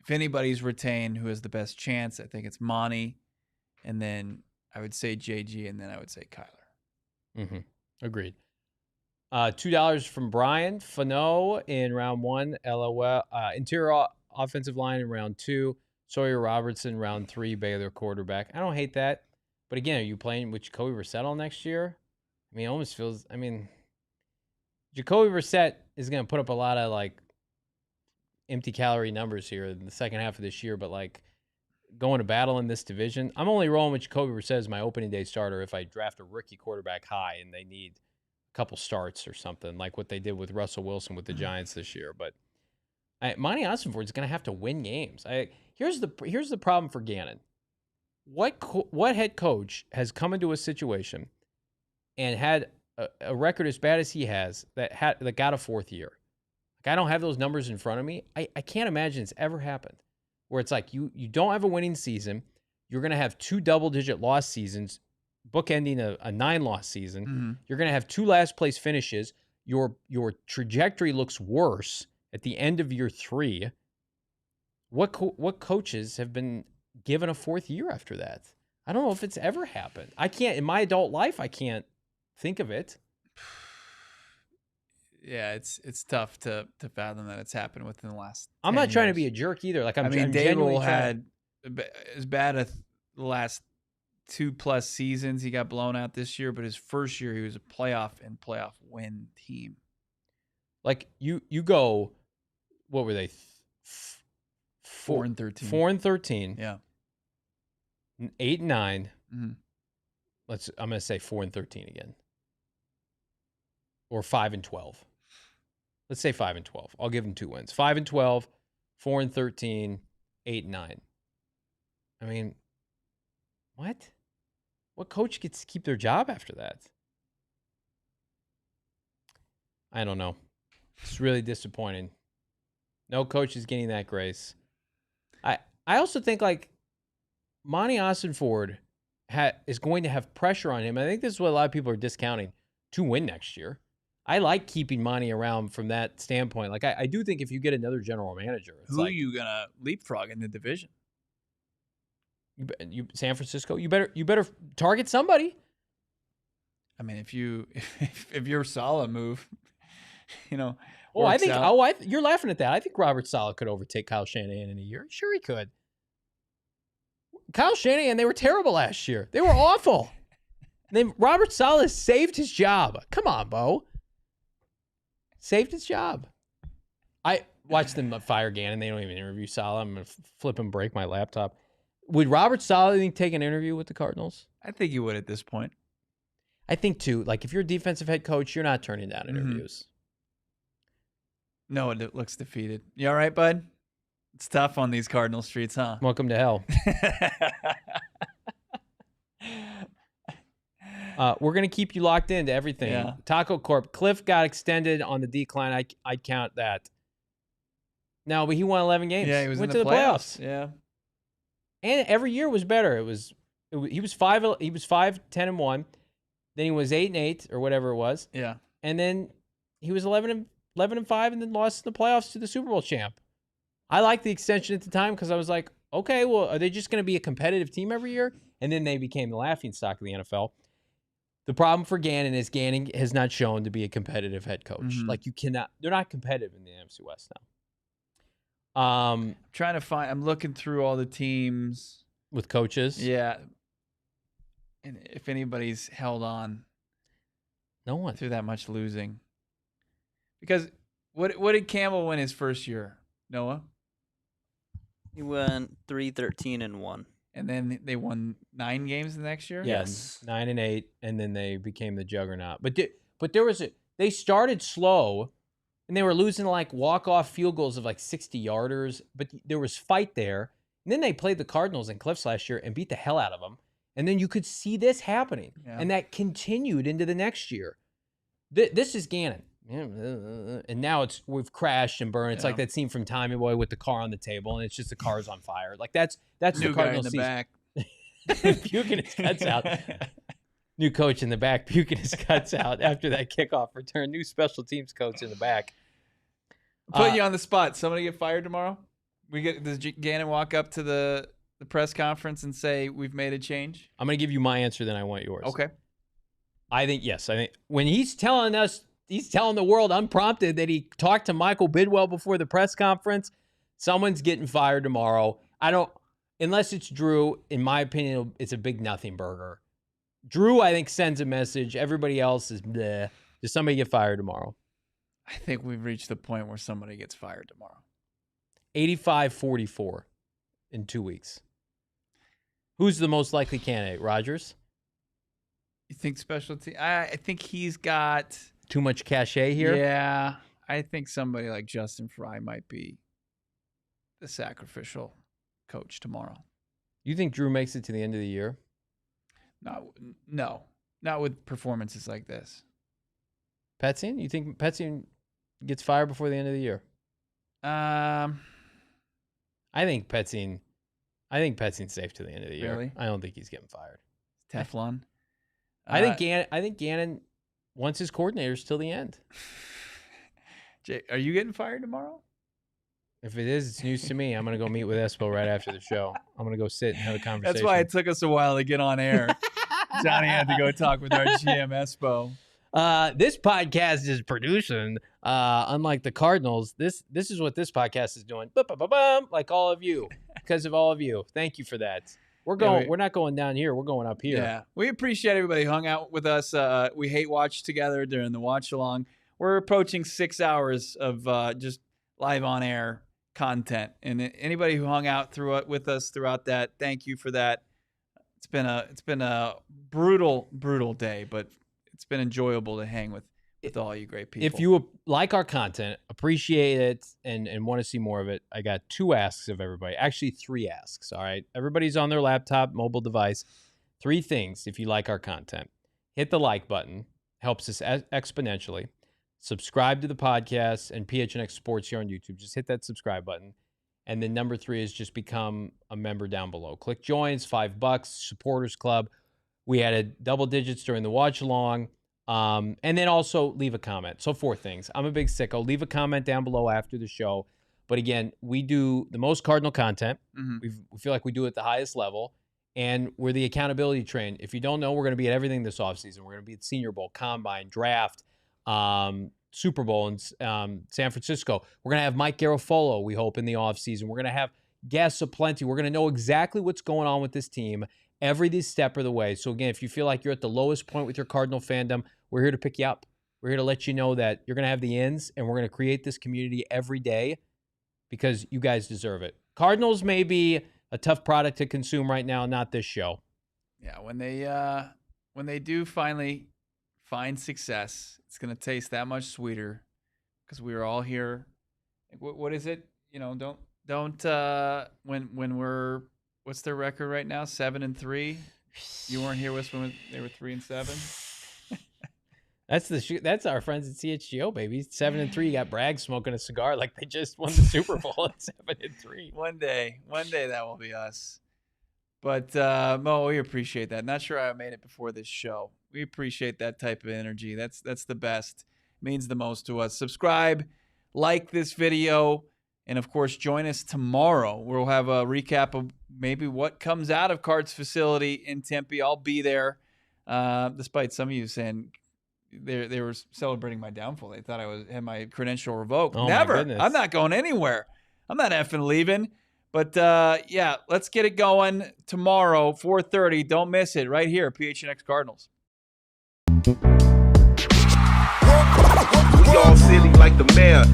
anybody's retained who has the best chance, I think it's Monty, and then I would say JG, and then I would say Kyler. Agreed. $2 from Brian Fano in round 1. LOL. Interior offensive line in round 2. Sawyer Robertson round 3. Baylor quarterback. I don't hate that. But again, are you playing with Jacoby Brissett all next year? I mean, it almost feels. I mean, Jacoby Brissett is going to put up a lot of like empty calorie numbers here in the second half of this year. But like, going to battle in this division. I'm only rolling with Jacoby Brissett as my opening day starter if I draft a rookie quarterback high and they need a couple starts or something, like what they did with Russell Wilson with the Giants this year. But Monty Ossenford is going to have to win games. Here's the problem for Gannon. What head coach has come into a situation and had a record as bad as he has that got a fourth year? Like, I don't have those numbers in front of me. I can't imagine it's ever happened where it's like you don't have a winning season. You're going to have 2 double-digit loss seasons, bookending a 9-loss season. Mm-hmm. You're going to have 2 last-place finishes. Your trajectory looks worse at the end of year 3. What coaches have been given a fourth year after that? I don't know if it's ever happened. I can't, in my adult life, I can't think of it. Yeah, it's tough to fathom that it's happened within the last. I'm not trying to be a jerk either. Like I'm Dable had as bad as the last 2+ seasons. He got blown out this year, but his first year he was a playoff win team. Like you go, what were they? 4-13. 4-13. Yeah. 8-9. Mm-hmm. I'm gonna say 4-13 again. Or 5-12. Let's say 5-12. I'll give them 2 wins. 5-12, 4-13, 8-9. I mean, what? What coach gets to keep their job after that? I don't know. It's really disappointing. No coach is getting that grace. I also think like Monty Ossenford is going to have pressure on him. I think this is what a lot of people are discounting to win next year. I like keeping Monty around from that standpoint. Like I do think if you get another general manager, it's who are you gonna leapfrog in the division? You San Francisco. You better target somebody. I mean, if your Saleh move, you're laughing at that. I think Robert Saleh could overtake Kyle Shanahan in a year. Sure, he could. Kyle Shanahan, they were terrible last year. They were awful. Then Robert Saleh saved his job. Come on, Bo. Saved his job. I watched them fire Gannon. They don't even interview Saleh. I'm going to flip and break my laptop. Would Robert Saleh take an interview with the Cardinals? I think he would at this point. I think, too. Like, if you're a defensive head coach, you're not turning down interviews. No, it looks defeated. You all right, bud? It's tough on these Cardinal streets, huh? Welcome to hell. We're going to keep you locked into everything. Yeah. Taco Corp. Cliff got extended on the decline. I'd count that. No, but he won 11 games. Yeah, he went to the playoffs. Yeah. And every year was better. He was 5-10-1. Then he was 8-8 or whatever it was. Yeah. And then he was 11-5 and then lost in the playoffs to the Super Bowl champ. I liked the extension at the time because I was like, okay, well, are they just going to be a competitive team every year? And then they became the laughingstock of the NFL. The problem for Gannon is Gannon has not shown to be a competitive head coach. Mm-hmm. Like they're not competitive in the NFC West now. I'm looking through all the teams with coaches. Yeah. And if anybody's held on. No one. Through that much losing. Because what did Campbell win his first year, Noah? He went 3-13-1. And then they won 9 games the next year? Yes. 9-8, and then they became the juggernaut. But they started slow, and they were losing like walk-off field goals of like 60-yarders, but there was fight there. And then they played the Cardinals and Cliffs last year and beat the hell out of them. And then you could see this happening. Yeah. And that continued into the next year. This is Gannon. And now we've crashed and burned. It's like that scene from Tommy Boy with the car on the table, and it's just the car's on fire. Like that's new the Cardinals guy in the back. Puking his guts out. New coach in the back, puking his guts out after that kickoff return. New special teams coach in the back. Putting you on the spot. Somebody get fired tomorrow? Does Gannon walk up to the press conference and say we've made a change? I'm going to give you my answer, then I want yours. Okay. I think yes. I think when he's telling the world unprompted that he talked to Michael Bidwell before the press conference, someone's getting fired tomorrow. Unless it's Drew, in my opinion, it's a big nothing burger. Drew, I think, sends a message. Everybody else is bleh. Does somebody get fired tomorrow? I think we've reached the point where somebody gets fired tomorrow. 85-44 in 2 weeks. Who's the most likely candidate? Rodgers? You think specialty? I think he's got Too much cachet here? Yeah, I think somebody like Justin Frye might be the sacrificial coach tomorrow. You think Drew makes it to the end of the year? No, not with performances like this. Petzing? You think Petzing gets fired before the end of the year? I think Petzing's safe to the end of the year. Really? I don't think he's getting fired. Teflon. I think Gannon wants his coordinators till the end. Jay, are you getting fired tomorrow? If it is, it's news to me. I'm gonna go meet with Espo right after the show. I'm gonna go sit and have a conversation. That's why it took us a while to get on air. Johnny had to go talk with our GM Espo. This podcast is producing, unlike the Cardinals. This is what this podcast is doing. Like all of you, because of all of you. Thank you for that. We're not going down here. We're going up here. Yeah, we appreciate everybody who hung out with us. We hate watch together during the watch along. We're approaching 6 hours of just live on air content, and anybody who hung out with us throughout that, thank you for that. It's been a brutal day, but it's been enjoyable to hang with all you great people. If you like our content, appreciate it, and want to see more of it, I got 2 asks of everybody. Actually, 3 asks, all right? Everybody's on their laptop, mobile device. 3 things if you like our content. Hit the like button. Helps us exponentially. Subscribe to the podcast and PHNX Sports here on YouTube. Just hit that subscribe button. And then number 3 is just become a member down below. Click joins, $5, supporters club. We added double digits during the watch along. And then also leave a comment. So 4 things. I'm a big sicko. Leave a comment down below after the show. But again, we do the most Cardinal content. Mm-hmm. We feel like we do it at the highest level. And we're the accountability train. If you don't know, we're going to be at everything this offseason. We're going to be at Senior Bowl, Combine, Draft, Super Bowl in San Francisco. We're going to have Mike Garafolo, we hope, in the offseason. We're going to have guests aplenty. We're going to know exactly what's going on with this team every step of the way. So again, if you feel like you're at the lowest point with your Cardinal fandom, we're here to pick you up. We're here to let you know that you're going to have the ins, and we're going to create this community every day because you guys deserve it. Cardinals may be a tough product to consume right now, not this show. Yeah, when they do finally find success, it's going to taste that much sweeter because we were all here. What is it? You know, don't when we're, what's their record right now? 7-3. You weren't here with us when they were 3-7. That's our friends at CHGO, baby. 7-3. You got Brack smoking a cigar like they just won the Super Bowl at 7-3. One day that will be us. But Mo, we appreciate that. Not sure I made it before this show. We appreciate that type of energy. That's the best. It means the most to us. Subscribe, like this video, and of course join us tomorrow. We'll have a recap of maybe what comes out of Cards facility in Tempe. I'll be there, despite some of you saying they were celebrating my downfall. They thought I had my credential revoked. Oh, never. my goodness. I'm not going anywhere. I'm not effing leaving. But, yeah, let's get it going tomorrow, 4:30. Don't miss it right here, PHNX Cardinals. We all silly like the mayor.